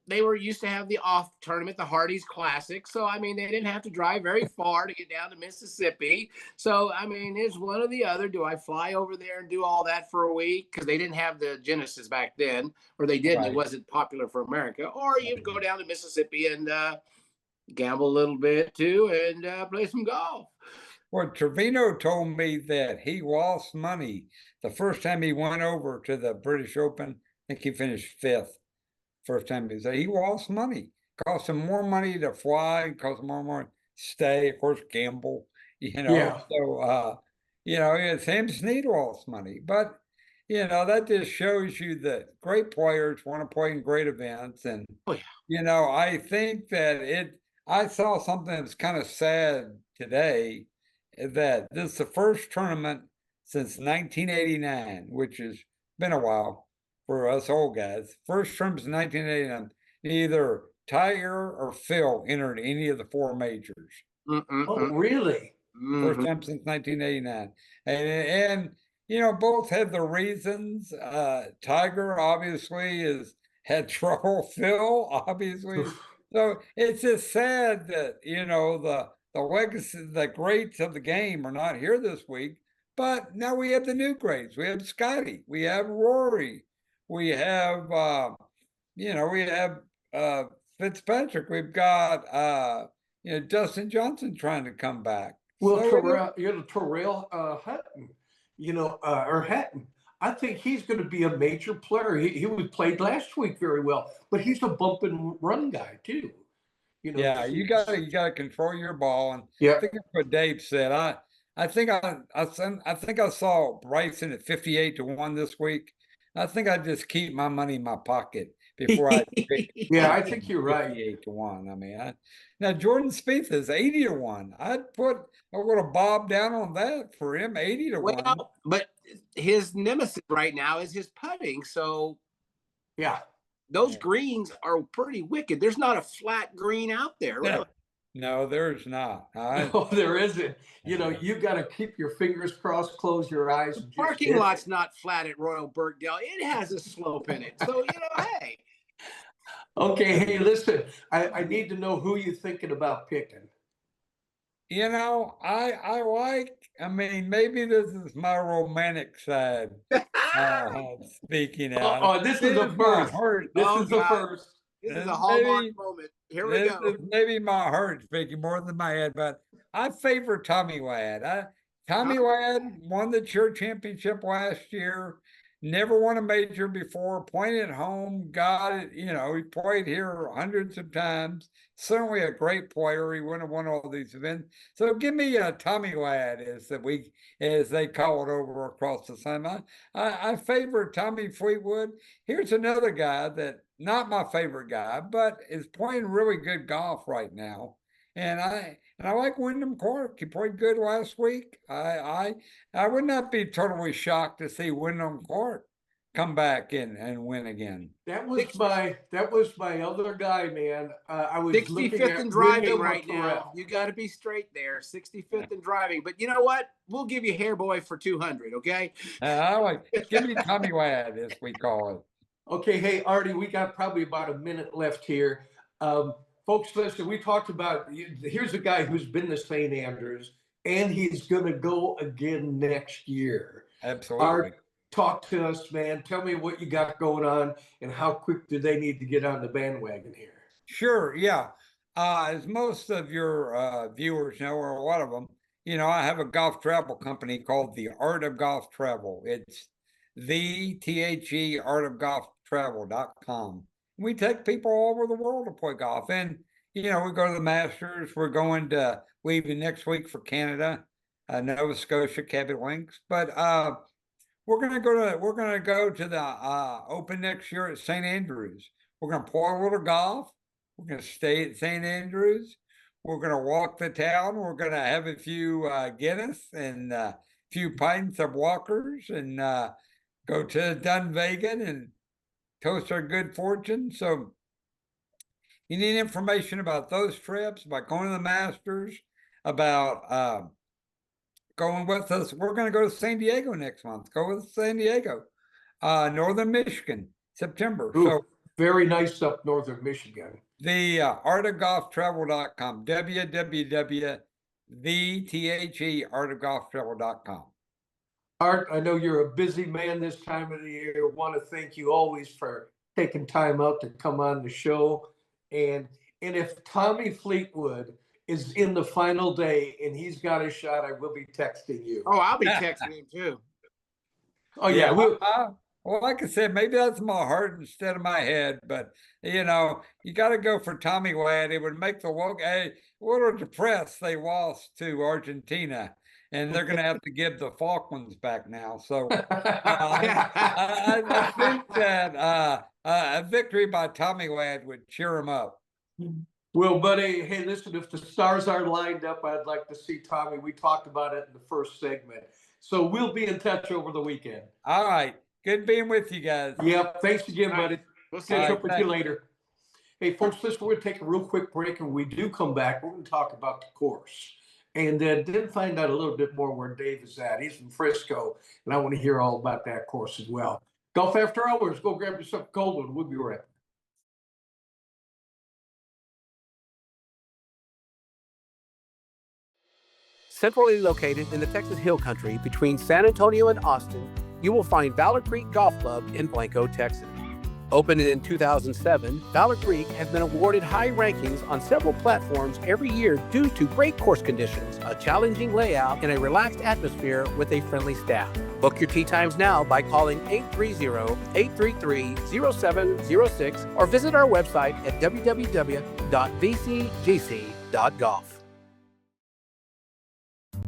they were used to have the off tournament, the Hardy's Classic. So, they didn't have to drive very far to get down to Mississippi. So, it's one or the other. Do I fly over there and do all that for a week? Because they didn't have the Genesis back then, or they didn't. Right. It wasn't popular for America. Or you'd go down to Mississippi and gamble a little bit too and play some golf. Well, Trevino told me that he lost money the first time he went over to the British Open. I think he finished 5th. First time he lost money. Cost him more money to fly, cost him more money to stay, of course, gamble, Yeah. So, Sam Snead lost money. But, that just shows you that great players want to play in great events. And, I think that I saw something that's kind of sad today, that this is the first tournament since 1989, which has been a while for us old guys. First tournament in 1989, neither Tiger or Phil entered any of the 4 majors. Oh, really? First time since 1989. And both had their reasons. Tiger obviously has had trouble. Phil obviously. So it's just sad that, the legacy, the greats of the game are not here this week. But now we have the new greats. We have Scotty. We have Rory. We have, Fitzpatrick. We've got, Dustin Johnson trying to come back. Well, so, Terrell Hutton, or Hatton. I think he's going to be a major player. He played last week very well, but he's a bump and run guy too. Yeah, you got to control your ball, and yeah. I think that's what Dave said. I think I saw Bryson at 58-1 this week. I think I just keep my money in my pocket before I pick. Yeah, I think you're right. 58-1. I mean, now Jordan Spieth is 80-1. I would have bobbed down on that for him, 80-1. Well, but his nemesis right now is his putting. So Yeah. those Yeah. greens are pretty wicked. There's not a flat green out there, really. No, there's not. No, there isn't. You know, you got to keep your fingers crossed, close your eyes. The And just parking hit it. lot's not flat at Royal Birkdale. It has a slope in it. So, hey. Okay, hey, listen, I need to know who you're thinking about picking. You know, I mean, maybe this is my romantic side speaking out. Oh, this is the my first. heart. This Oh, is the God. first. This is This a hallmark maybe- moment. Here we This go. is maybe my heart speaking more than my head, but I favor Tommy Wad. Tommy Wad won the Tour Championship last year. Never won a major before. Playing at home, got it. You know, he played here hundreds of times. Certainly a great player. He wouldn't have won all these events. So give me a Tommy Wad, as they call it over across the sun. I favor Tommy Fleetwood. Here's another guy that not my favorite guy, but is playing really good golf right now. And I like Wyndham Clark. He played good last week. I would not be totally shocked to see Wyndham Clark come back and win again. That was my other guy, man. I was looking 65th at in driving Wyndham right now. Terrell. You got to be straight there. 65th in driving. But you know what? We'll give you Hair Boy for 200, okay? I like give me Tommy Wad, as we call it. Okay, hey, Artie, we got probably about a minute left here. Folks, listen, we talked about, here's a guy who's been to St. Andrews, and he's going to go again next year. Absolutely. Art, talk to us, man. Tell me what you got going on, and how quick do they need to get on the bandwagon here? Sure, yeah. As most of your viewers know, or a lot of them, you know, I have a golf travel company called The Art of Golf Travel. It's artofgolftravel.com. We take people all over the world to play golf. And, you know, we go to the Masters. We're going to leaving next week for Canada, Nova Scotia, Cabot Links. But we're gonna go to the Open next year at St. Andrews. We're gonna play a little golf. We're gonna stay at St. Andrews. We're gonna walk the town. We're gonna have a few Guinness and a few pints of Walkers, and go to Dunvegan and toast our good fortune. So you need information about those trips, about going to the Masters, about going with us. We're going to go to San Diego next month. Go with San Diego, Northern Michigan, September. Ooh, So very nice up Northern Michigan. the artofgolftravel.com, www.artofgolftravel.com. Art, I know you're a busy man this time of the year. I want to thank you always for taking time out to come on the show. And if Tommy Fleetwood is in the final day and he's got a shot, I will be texting you. Oh, I'll be texting him too. Oh yeah, we'll, Well, like I said, maybe that's my heart instead of my head, but you know, you got to go for Tommy Wad. It would make the world a little depressed. They lost to Argentina, and they're going to have to give the Falklands back now. So I think that a victory by Tommy Wad would cheer him up. Well, buddy, hey, listen, if the stars are lined up, I'd like to see Tommy. We talked about it in the first segment. So we'll be in touch over the weekend. All right. Good being with you guys. Yep. Thanks again, buddy. We'll see Catch you. up with you later. Hey, folks, listen, we're going to take a real quick break. And when we do come back, we're going to talk about the course. And then find out a little bit more where Dave is at. He's from Frisco, and I want to hear all about that course as well. Golf After Hours. Go grab yourself a cold one. We'll be right back. Centrally located in the Texas Hill Country between San Antonio and Austin, you will find Valor Creek Golf Club in Blanco, Texas. Opened in 2007, Valor Creek has been awarded high rankings on several platforms every year due to great course conditions, a challenging layout, and a relaxed atmosphere with a friendly staff. Book your tee times now by calling 830-833-0706 or visit our website at www.vcgc.golf.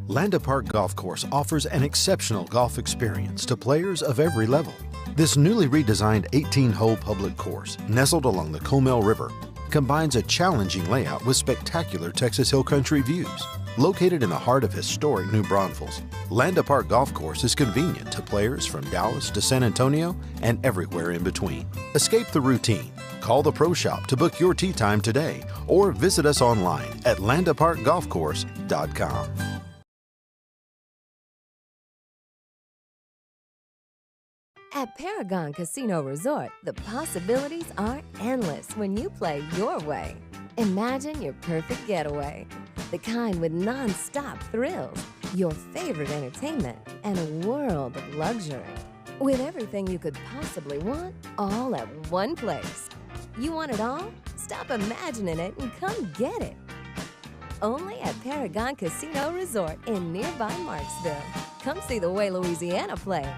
Landa Park Golf Course offers an exceptional golf experience to players of every level. This newly redesigned 18-hole public course, nestled along the Comel River, combines a challenging layout with spectacular Texas Hill Country views. Located in the heart of historic New Braunfels, Landa Park Golf Course is convenient to players from Dallas to San Antonio and everywhere in between. Escape the routine. Call the Pro Shop to book your tee time today or visit us online at landaparkgolfcourse.com. At Paragon Casino Resort, the possibilities are endless when you play your way. Imagine your perfect getaway, the kind with non-stop thrills, your favorite entertainment, and a world of luxury. With everything you could possibly want, all at one place. You want it all? Stop imagining it and come get it. Only at Paragon Casino Resort in nearby Marksville. Come see the way Louisiana plays.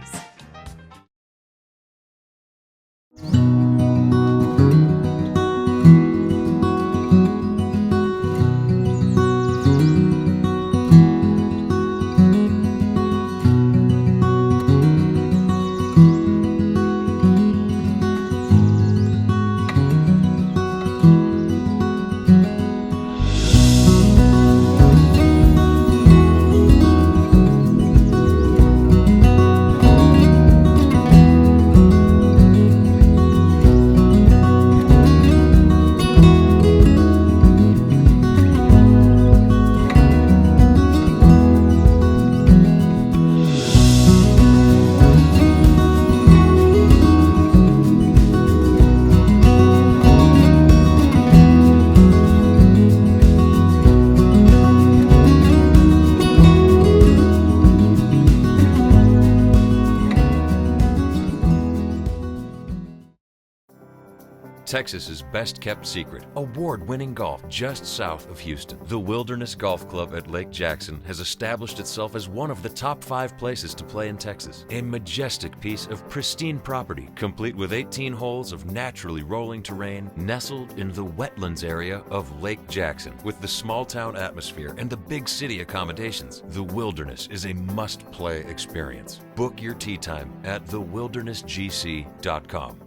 Texas's best kept secret, award-winning golf just south of Houston. The Wilderness Golf Club at Lake Jackson has established itself as one of the top 5 places to play in Texas. A majestic piece of pristine property, complete with 18 holes of naturally rolling terrain, nestled in the wetlands area of Lake Jackson. With the small-town atmosphere and the big city accommodations, the Wilderness is a must-play experience. Book your tee time at thewildernessgc.com.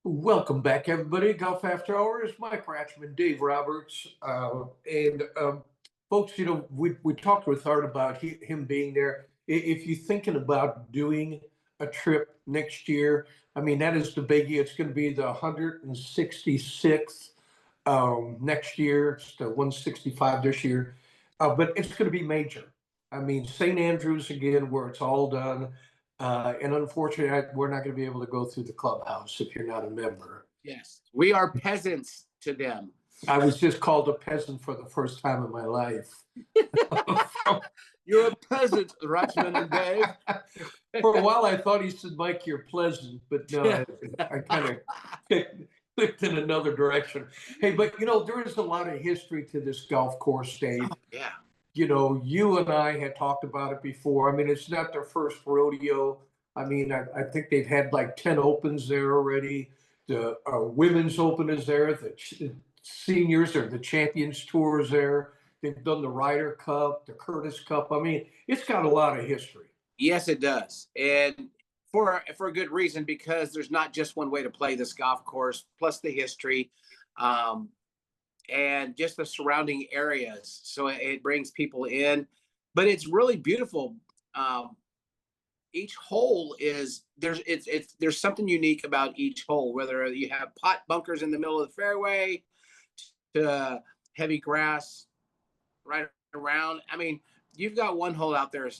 Welcome back, everybody. Golf After Hours. Mike Ratchman, Dave Roberts, and folks. We talked with Art about him being there. If you're thinking about doing a trip next year, I mean that is the biggie. It's going to be the 166th next year. It's the 165 this year, but it's going to be major. I mean St. Andrews again, where it's all done. And unfortunately, we're not going to be able to go through the clubhouse if you're not a member. Yes, we are peasants to them. I was just called a peasant for the first time in my life. You're a peasant, Ratchman and Dave. For a while, I thought he said, Mike, you're pleasant, but no, I kind of clicked in another direction. Hey, but there is a lot of history to this golf course, Dave. Yeah. You and I had talked about it before. I mean, it's not their first rodeo. I mean, I think they've had like 10 opens there already. The women's open is there. The seniors or the Champions Tour is there. They've done the Ryder Cup, the Curtis Cup. I mean, it's got a lot of history. Yes, it does. And for a good reason, because there's not just one way to play this golf course, plus the history. And just the surrounding areas. So it brings people in, but it's really beautiful. Each hole is there's something unique about each hole, whether you have pot bunkers in the middle of the fairway to heavy grass right around. I mean, you've got one hole out there.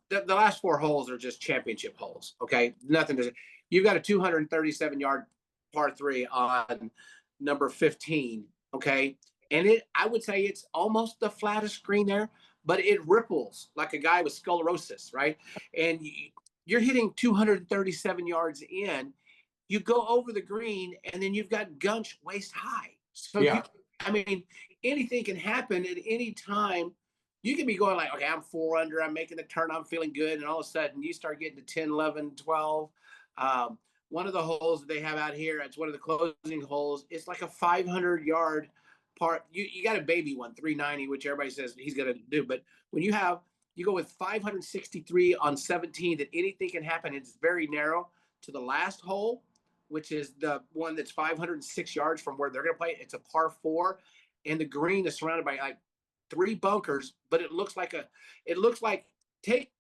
The last 4 holes are just championship holes. Okay. Nothing to, you've got a 237 yard par 3 on number 15. Okay. And I would say it's almost the flattest green there, but it ripples like a guy with sclerosis, right? And you're hitting 237 yards in. You go over the green, and then you've got gunch waist high. So Yeah. I mean, anything can happen at any time. You can be going like, okay, I'm 4 under, I'm making the turn, I'm feeling good. And all of a sudden you start getting to 10, 11, 12. One of the holes that they have out here, it's one of the closing holes. It's like a 500-yard part. You got a baby one, 390, which everybody says he's going to do. But when you go with 563 on 17, that anything can happen. It's very narrow to the last hole, which is the one that's 506 yards from where they're going to play. It's a par 4, and the green is surrounded by like 3 bunkers, but it looks like take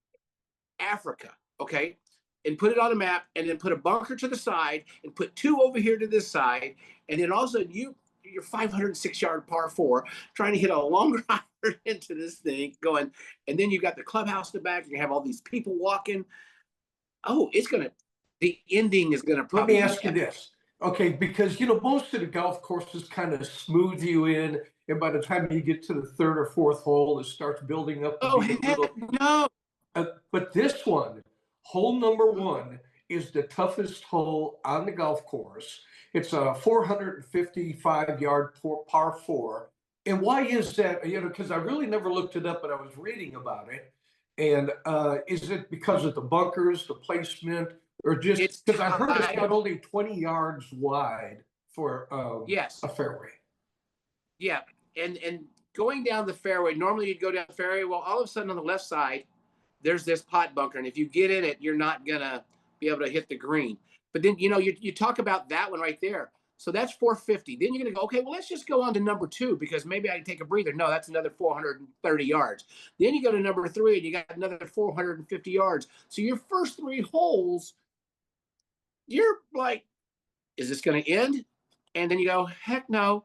Africa, okay, and put it on a map, and then put a bunker to the side, and put 2 over here to this side, and then also you're 506-yard par 4 trying to hit a longer iron into this thing going, and then you got the clubhouse in the back. You have all these people walking. Oh, the ending is gonna Let probably me ask you this. Okay, because most of the golf courses kind of smooth you in, and by the time you get to the 3rd or 4th hole, it starts building up to Oh, be a heck little. no. But this one, hole number 1, is the toughest hole on the golf course. It's a 455-yard par 4. And why is that? Because I really never looked it up, but I was reading about it. And is it because of the bunkers, the placement, or just because I heard it's got only 20 yards wide for yes, a fairway? Yeah, and going down the fairway, normally you'd go down the fairway. Well, all of a sudden on the left side, there's this pot bunker, and if you get in it, you're not gonna be able to hit the green. But then you talk about that one right there. So that's 450. Then you're gonna go, okay, well, let's just go on to number 2 because maybe I can take a breather. No, that's another 430 yards. Then you go to number 3 and you got another 450 yards. So your first 3 holes, you're like, is this gonna end? And then you go, heck no.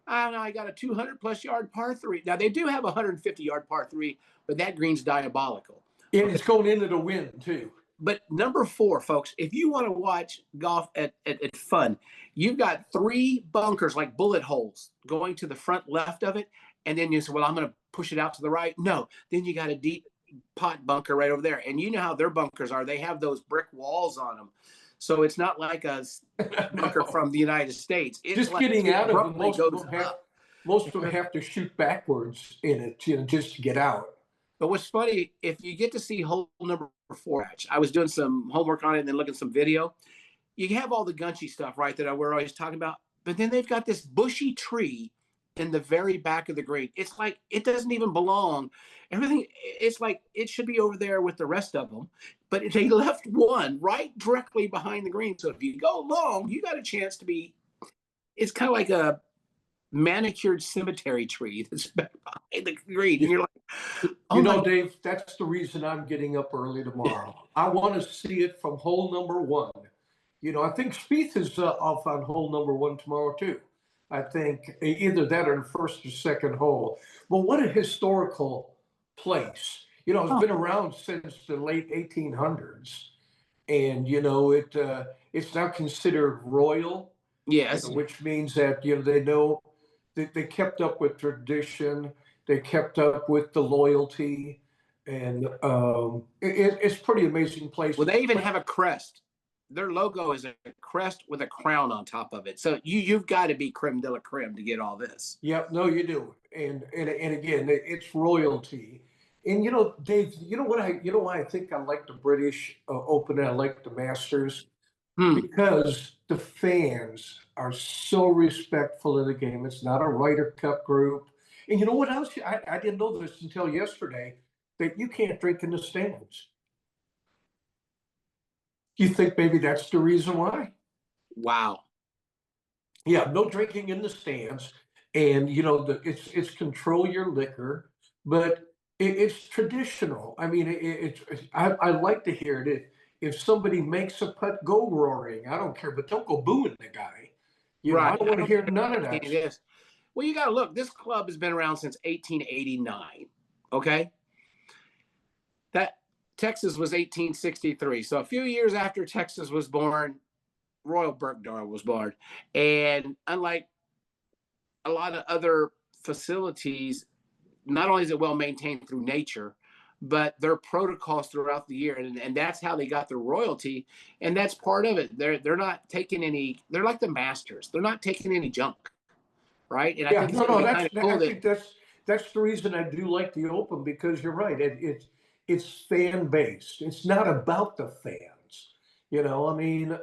I got a 200+ yard par 3. Now they do have a 150-yard par 3, but that green's diabolical. And it's going into the wind too. But number 4, folks, if you want to watch golf at fun, you've got 3 bunkers like bullet holes going to the front left of it. And then you say, well, I'm going to push it out to the right. No, then you got a deep pot bunker right over there. And you know how their bunkers are. They have those brick walls on them. So it's not like a bunker from the United States. It's just like getting out of them. Most of them up. have to shoot backwards in it, just to get out. But what's funny, if you get to see hole number 4, I was doing some homework on it and then looking at some video. You have all the gunchy stuff, right, that we're always talking about. But then they've got this bushy tree in the very back of the green. It's like it doesn't even belong. Everything, it's like it should be over there with the rest of them. But they left one right directly behind the green. So if you go long, you got a chance to be. It's kind of like a manicured cemetery tree that's back behind the green, and you're like, oh, Dave, that's the reason I'm getting up early tomorrow. I want to see it from hole number 1. I think Spieth is off on hole number 1 tomorrow too. I think either that or the first or second hole. Well, what a historical place. It's been around since the late 1800s, and it's now considered royal. Yes, which means that they know they kept up with tradition, they kept up with the loyalty, and it's pretty amazing place. Well, they even have a crest. Their logo is a crest with a crown on top of it. So you've got to be creme de la creme to get all this. Yep, no, you do. And again, it's royalty. And Dave, why I think I like the British Open and I like the Masters? Because the fans are so respectful of the game. It's not a Ryder Cup group. And you know what else? I didn't know this until yesterday, that you can't drink in the stands. You think maybe that's the reason why? Wow. Yeah, no drinking in the stands. And, it's control your liquor, but it's traditional. I mean, I like to hear it. If somebody makes a putt, go roaring. I don't care, but don't go booing the guy. Right. I don't want to hear none of that. Well, you got to look. This club has been around since 1889. Okay. That Texas was 1863. So a few years after Texas was born, Royal Berkdale was born. And unlike a lot of other facilities, not only is it well maintained through nature, but their protocols throughout the year, and that's how they got their royalty, and that's part of it. They're not taking any. They're like the Masters. They're not taking any junk, right? And I Yeah, think it's no, going to no, be kind of cool I that think that's the reason I do like the Open, because you're right. It's fan based. It's not about the fans. You know, I mean,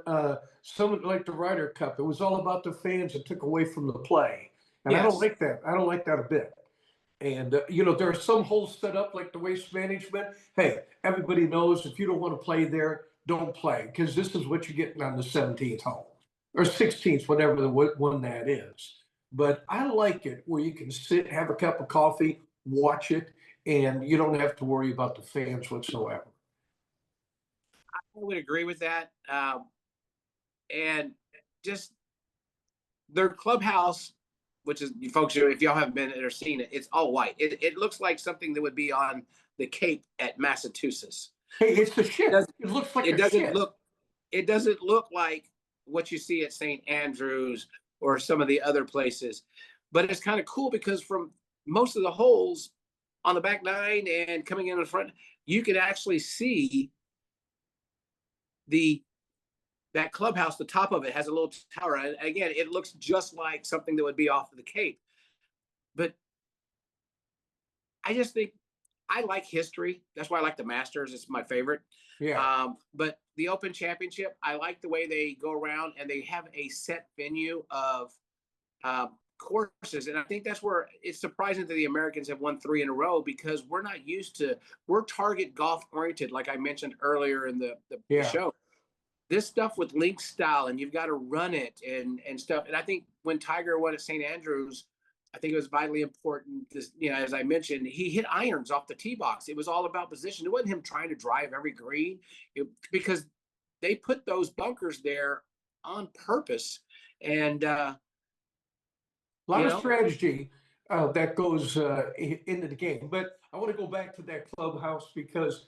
some like the Ryder Cup, it was all about the fans. It took away from the play, and I don't yes, like that. I don't like that a bit. And you know, there are some holes set up like the waste management. Hey, everybody knows if you don't want to play there, don't play, because this is what you're getting on the 17th hole or 16th, whatever the one that is. But I like it where you can sit, have a cup of coffee, watch it, and you don't have to worry about the fans whatsoever. I would agree with that. And just their clubhouse, which is, you folks, if y'all haven't been or seen it, it's all white. It looks like something that would be on the Cape at Massachusetts. Hey, it's the ship. Does- It looks like It a doesn't ship. look. It doesn't look like what you see at St. Andrews or some of the other places, but it's kind of cool because from most of the holes on the back nine and coming in the front, you can actually see that clubhouse. The top of it has a little tower, and again, it looks just like something that would be off of the Cape. But I just think I like history. That's why I like the Masters. It's my favorite. Yeah. But the Open Championship, I like the way they go around and they have a set venue of courses. And I think that's where it's surprising that the Americans have won 3 in a row, because we're not used to, we're target golf oriented, like I mentioned earlier in the Yeah. show. This stuff with link style, and you've got to run it and stuff. And I think when Tiger won at St. Andrews, I think it was vitally important. This, you know, as I mentioned, he hit irons off the tee box. It was all about position. It wasn't him trying to drive every green, because they put those bunkers there on purpose. And A lot you of know, strategy that goes into the game. But I want to go back to that clubhouse, because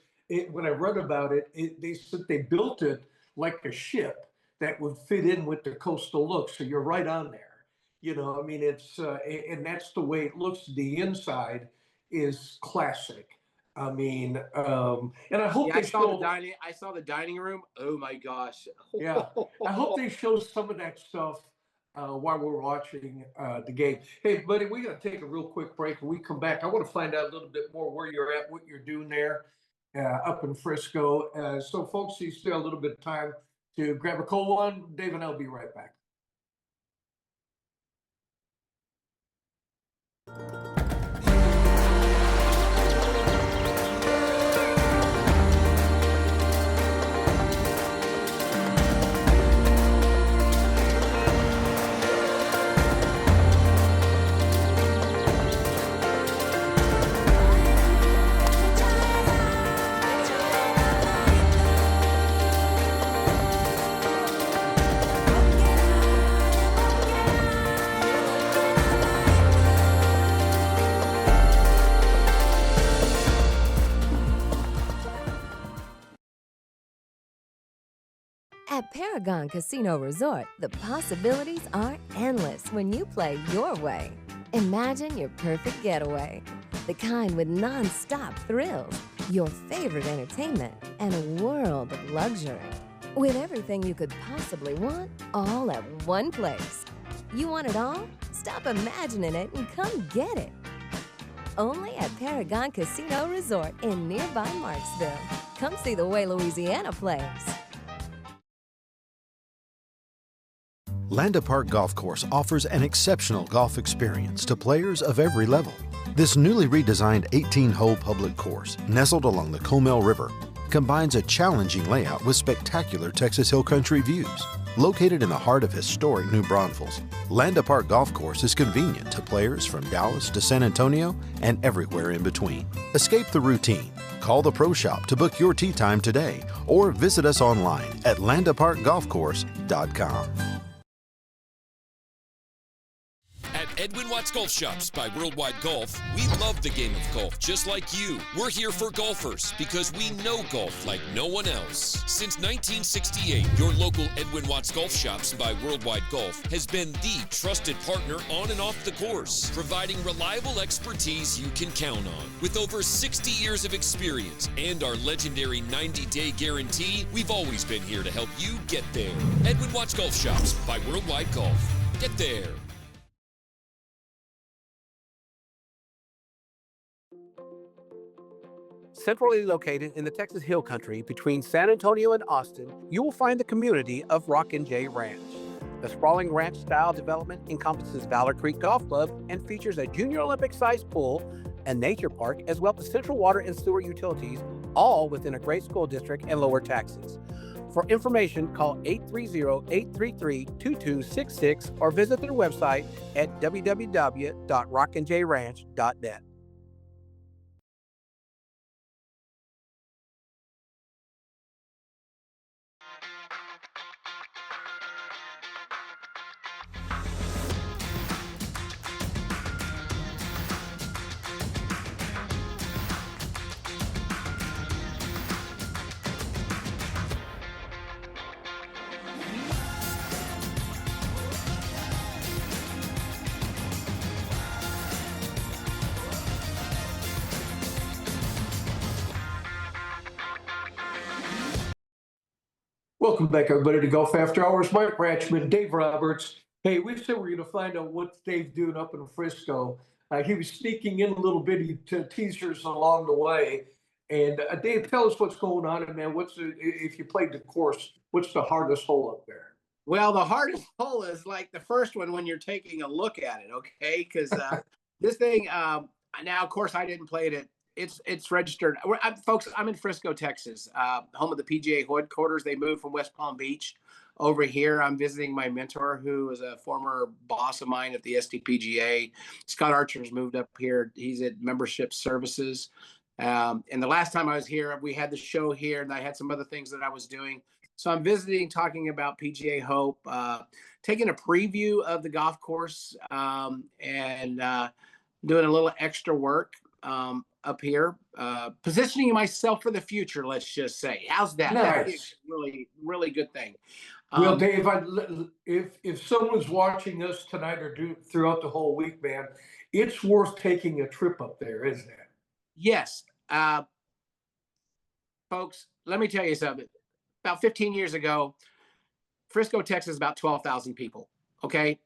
when I read about it, they said they built it like a ship that would fit in with the coastal look. So you're right on there. You know, I mean, it's and that's the way it looks. The inside is classic. I mean, and I hope yeah, they show. I saw the dining room. Oh my gosh. Yeah, I hope they show some of that stuff while we're watching the game. Hey, buddy, we got to take a real quick break. When we come back, I want to find out a little bit more where you're at, what you're doing there up in Frisco. So, folks, you still have a little bit of time to grab a cold one. Dave and I'll be right back. At Paragon Casino Resort, the possibilities are endless when you play your way. Imagine your perfect getaway, the kind with non-stop thrills, your favorite entertainment, and a world of luxury. With everything you could possibly want, all at one place. You want it all? Stop imagining it and come get it. Only at Paragon Casino Resort in nearby Marksville. Come see the way Louisiana plays. Landa Park Golf Course offers an exceptional golf experience to players of every level. This newly redesigned 18-hole public course, nestled along the Comal River, combines a challenging layout with spectacular Texas Hill Country views. Located in the heart of historic New Braunfels, Landa Park Golf Course is convenient to players from Dallas to San Antonio and everywhere in between. Escape the routine. Call the Pro Shop to book your tee time today, or visit us online at landaparkgolfcourse.com. At Edwin Watts Golf Shops by Worldwide Golf. We love the game of golf just like you. We're here for golfers because we know golf like no one else. Since 1968, your local Edwin Watts Golf Shops by Worldwide Golf has been the trusted partner on and off the course, providing reliable expertise you can count on. With over 60 years of experience and our legendary 90-day guarantee, we've always been here to help you get there. Edwin Watts Golf Shops by Worldwide Golf. Get there. Centrally located in the Texas Hill Country between San Antonio and Austin, you will find the community of Rock and J Ranch. The sprawling ranch-style development encompasses Valor Creek Golf Club and features a Junior Olympic-sized pool, a nature park, as well as central water and sewer utilities, all within a great school district and lower taxes. For information, call 830-833-2266 or visit their website at www.rockandjranch.net. Welcome back, everybody, to Golf After Hours. Mike Ratchman, Dave Roberts. Hey, we said we're going to find out what Dave's doing up in Frisco. He was sneaking in a little bitty teasers along the way. And Dave, tell us what's going on, and man, if you played the course, what's the hardest hole up there? Well, the hardest hole is like the first one when you're taking a look at it, okay? Because this thing, now, of course, I didn't play it. It's registered. Folks, I'm in Frisco, Texas, home of the PGA headquarters. They moved from West Palm Beach over here. I'm visiting my mentor, who is a former boss of mine at the STPGA. Scott Archer's moved up here. He's at Membership Services. And the last time I was here, we had the show here, and I had some other things that I was doing. So I'm visiting, talking about PGA Hope, taking a preview of the golf course, and doing a little extra work up here, positioning myself for the future, let's just say. How's that? Nice. That's really, really good thing. Well, Dave, if someone's watching us tonight or throughout the whole week, man, it's worth taking a trip up there, isn't it? Yes. Folks, let me tell you something. About 15 years ago, Frisco, Texas, about 12,000 people. Okay.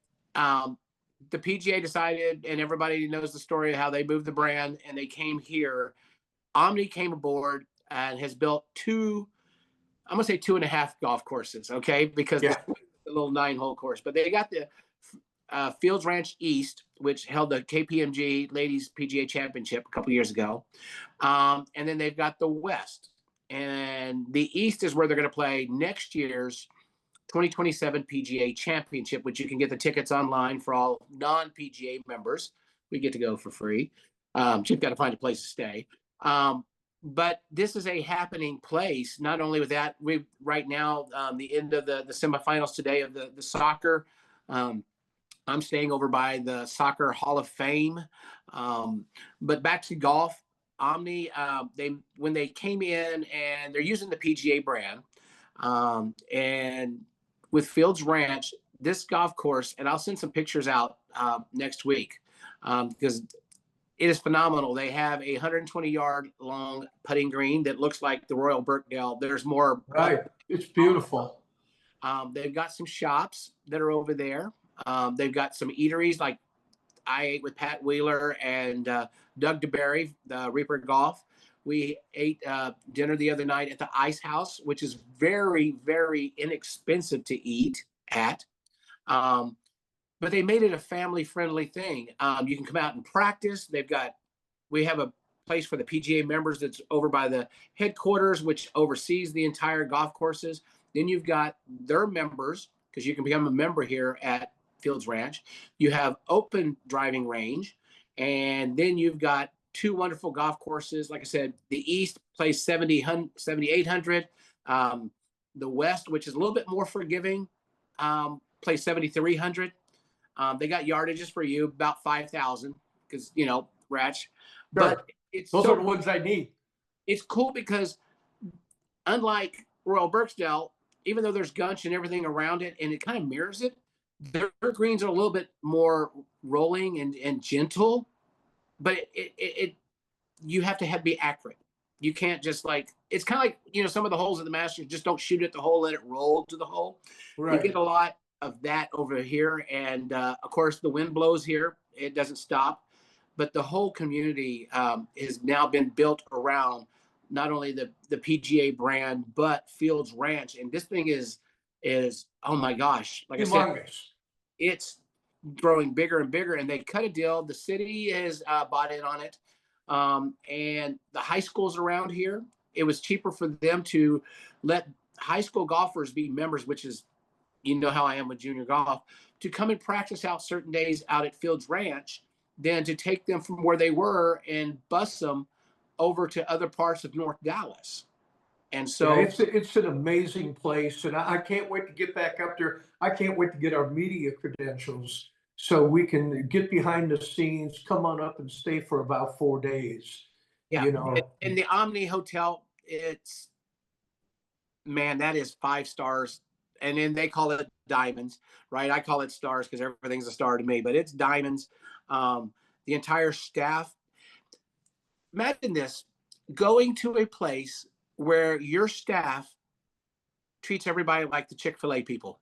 The PGA decided, and everybody knows the story of how they moved the brand, and they came here. Omni came aboard and has built I'm going to say 2.5 golf courses, okay? Because the little 9-hole course. But they got the Fields Ranch East, which held the KPMG Ladies PGA Championship a couple years ago. And then they've got the West. And the East is where they're going to play next year's 2027 PGA Championship, which you can get the tickets online for all non-PGA members. We get to go for free. You've got to find a place to stay. But this is a happening place. Not only with that, we right now, the end of the semifinals today of the soccer. I'm staying over by the Soccer Hall of Fame. But back to golf, Omni, when they came in, and they're using the PGA brand, and with Fields Ranch, this golf course, and I'll send some pictures out next week, because it is phenomenal. They have a 120-yard long putting green that looks like the Royal Birkdale. There's more. Right. It's beautiful. They've got some shops that are over there. They've got some eateries, like I ate with Pat Wheeler and Doug DeBerry, the Reaper Golf. We ate dinner the other night at the Ice House, which is very, very inexpensive to eat at. But they made it a family-friendly thing. You can come out and practice. We have a place for the PGA members that's over by the headquarters, which oversees the entire golf courses. Then you've got their members, because you can become a member here at Fields Ranch. You have open driving range, and then you've got 2 wonderful golf courses. Like I said, the East plays 7,800. The West, which is a little bit more forgiving, plays 7,300. They got yardages for you, about 5,000, because, Ratch. Sure. But it's Those so are the ones I need. it's cool because unlike Royal Birksdale, even though there's gunch and everything around it, and it kind of mirrors it, their greens are a little bit more rolling and gentle, but you have to be accurate. You can't just it's kind of like, some of the holes at the Masters, just don't shoot at the hole, let it roll to the hole. Right. You get a lot of that over here. And of course, the wind blows here. It doesn't stop. But the whole community has now been built around not only the PGA brand, but Fields Ranch. And this thing is, oh my gosh, like Humongous. I said, it's growing bigger and bigger. And they cut a deal. The city has bought in on it. And the high schools around here, it was cheaper for them to let high school golfers be members, which is, how I am with junior golf, to come and practice out certain days out at Fields Ranch than to take them from where they were and bus them over to other parts of North Dallas. And so it's an amazing place, and I can't wait to get back up there. I can't wait to get our media credentials so we can get behind the scenes, come on up and stay for about 4 days. yeah, in the Omni Hotel, that is 5 stars. And then they call it diamonds, right? I call it stars because everything's a star to me, but it's diamonds. The entire staff. Imagine this, going to a place where your staff treats everybody like the Chick-fil-A people.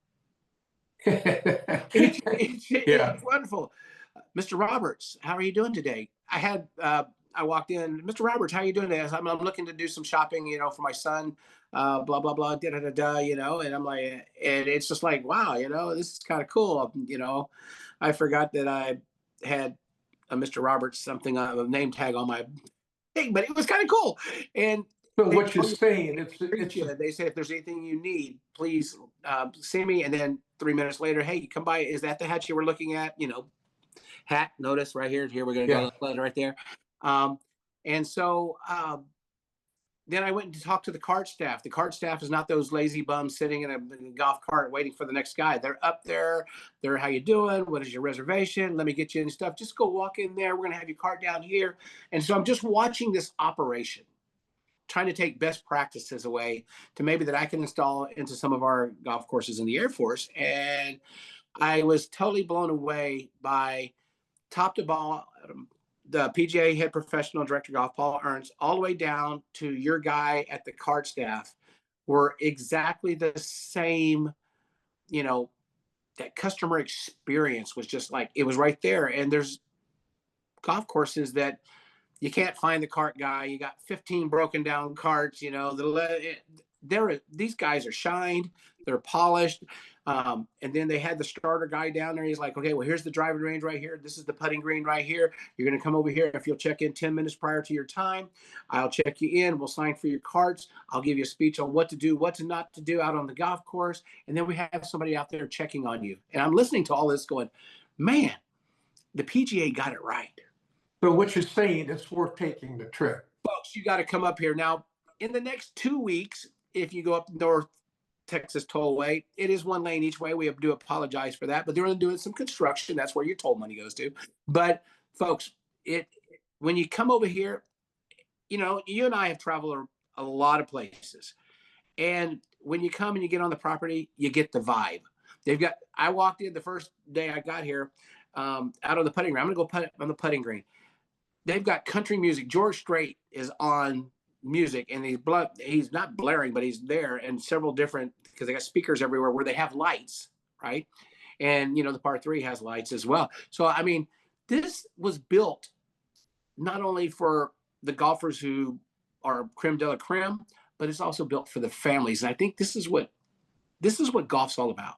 It's wonderful. Mr. Roberts, how are you doing today? I walked in, Mr. Roberts, how are you doing today? I'm looking to do some shopping, for my son, blah, blah, blah, and I'm like, and it's just like, wow, this is kind of cool. I forgot that I had a Mr. Roberts something, a name tag on my thing, but it was kind of cool. And so what you're saying, they say, if there's anything you need, please see me. And then 3 minutes later, hey, come by. Is that the hat you were looking at? Hat, notice right here. Here, we're going to go right there. And so then I went and talked to the cart staff. The cart staff is not those lazy bums sitting in a golf cart waiting for the next guy. They're up there. They're, how you doing? What is your reservation? Let me get you any stuff. Just go walk in there. We're going to have your cart down here. And so I'm just watching this operation, trying to take best practices away to maybe that I can install into some of our golf courses in the Air Force. And I was totally blown away by top to bottom, the PGA head professional director of golf, Paul Ernst, all the way down to your guy at the cart staff were exactly the same, that customer experience was just like, it was right there. And there's golf courses that you can't find the cart guy. You got 15 broken down carts, these guys are shined, they're polished. And then they had the starter guy down there. He's like, okay, well, here's the driving range right here. This is the putting green right here. You're going to come over here. If you'll check in 10 minutes prior to your time, I'll check you in. We'll sign for your carts. I'll give you a speech on what to do, what to not to do out on the golf course. And then we have somebody out there checking on you. And I'm listening to all this going, man, the PGA got it right. So what you're saying, it's worth taking the trip. Folks, you got to come up here. Now, in the next 2 weeks, if you go up North Texas Tollway, it is 1 lane each way. We do apologize for that, but they're doing some construction. That's where your toll money goes to. But folks, when you come over here, you and I have traveled a lot of places. And when you come and you get on the property, you get the vibe. I walked in the first day I got here out on the putting green. I'm going to go putt on the putting green. They've got country music. George Strait is on music, and he's not blaring, but he's there, and several different, because they got speakers everywhere where they have lights, right? And the par 3 has lights as well. So I mean, this was built not only for the golfers who are creme de la creme, but it's also built for the families. And I think this is what golf's all about.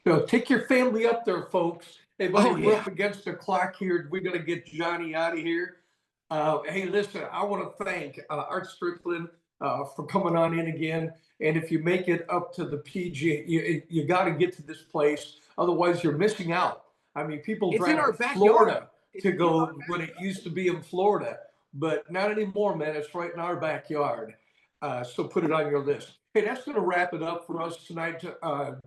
So take your family up there, folks. Hey, buddy, we're yeah. up against the clock here. We're going to get Johnny out of here. Hey, listen, I want to thank Art Strickland for coming on in again. And if you make it up to the PGA, you got to get to this place. Otherwise, you're missing out. I mean, people drive to Florida to go when it used to be in Florida, but not anymore, man. It's right in our backyard. So put it on your list. Hey, that's going to wrap it up for us tonight.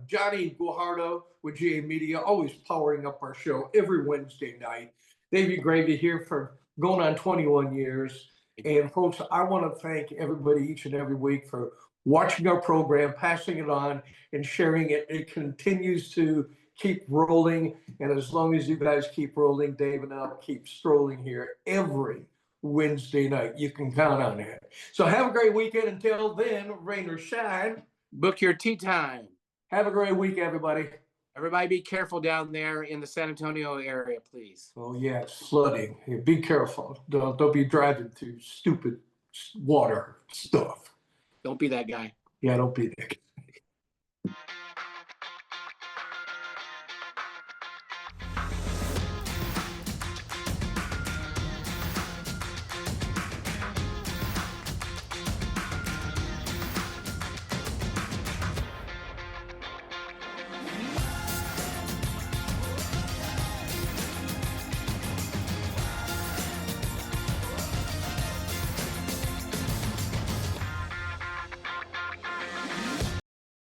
Johnny Guajardo with GA Media, always powering up our show every Wednesday night. Davey Gravy here for going on 21 years. And folks, I want to thank everybody each and every week for watching our program, passing it on, and sharing it. It continues to keep rolling. And as long as you guys keep rolling, Dave and I'll keep strolling here every Wednesday night. You can count on it. So have a great weekend. Until then, rain or shine. Book your tea time. Have a great week, everybody. Everybody be careful down there in the San Antonio area, please. Oh, yeah, it's flooding. Hey, be careful. Don't be driving through stupid water stuff. Don't be that guy. Yeah, don't be that.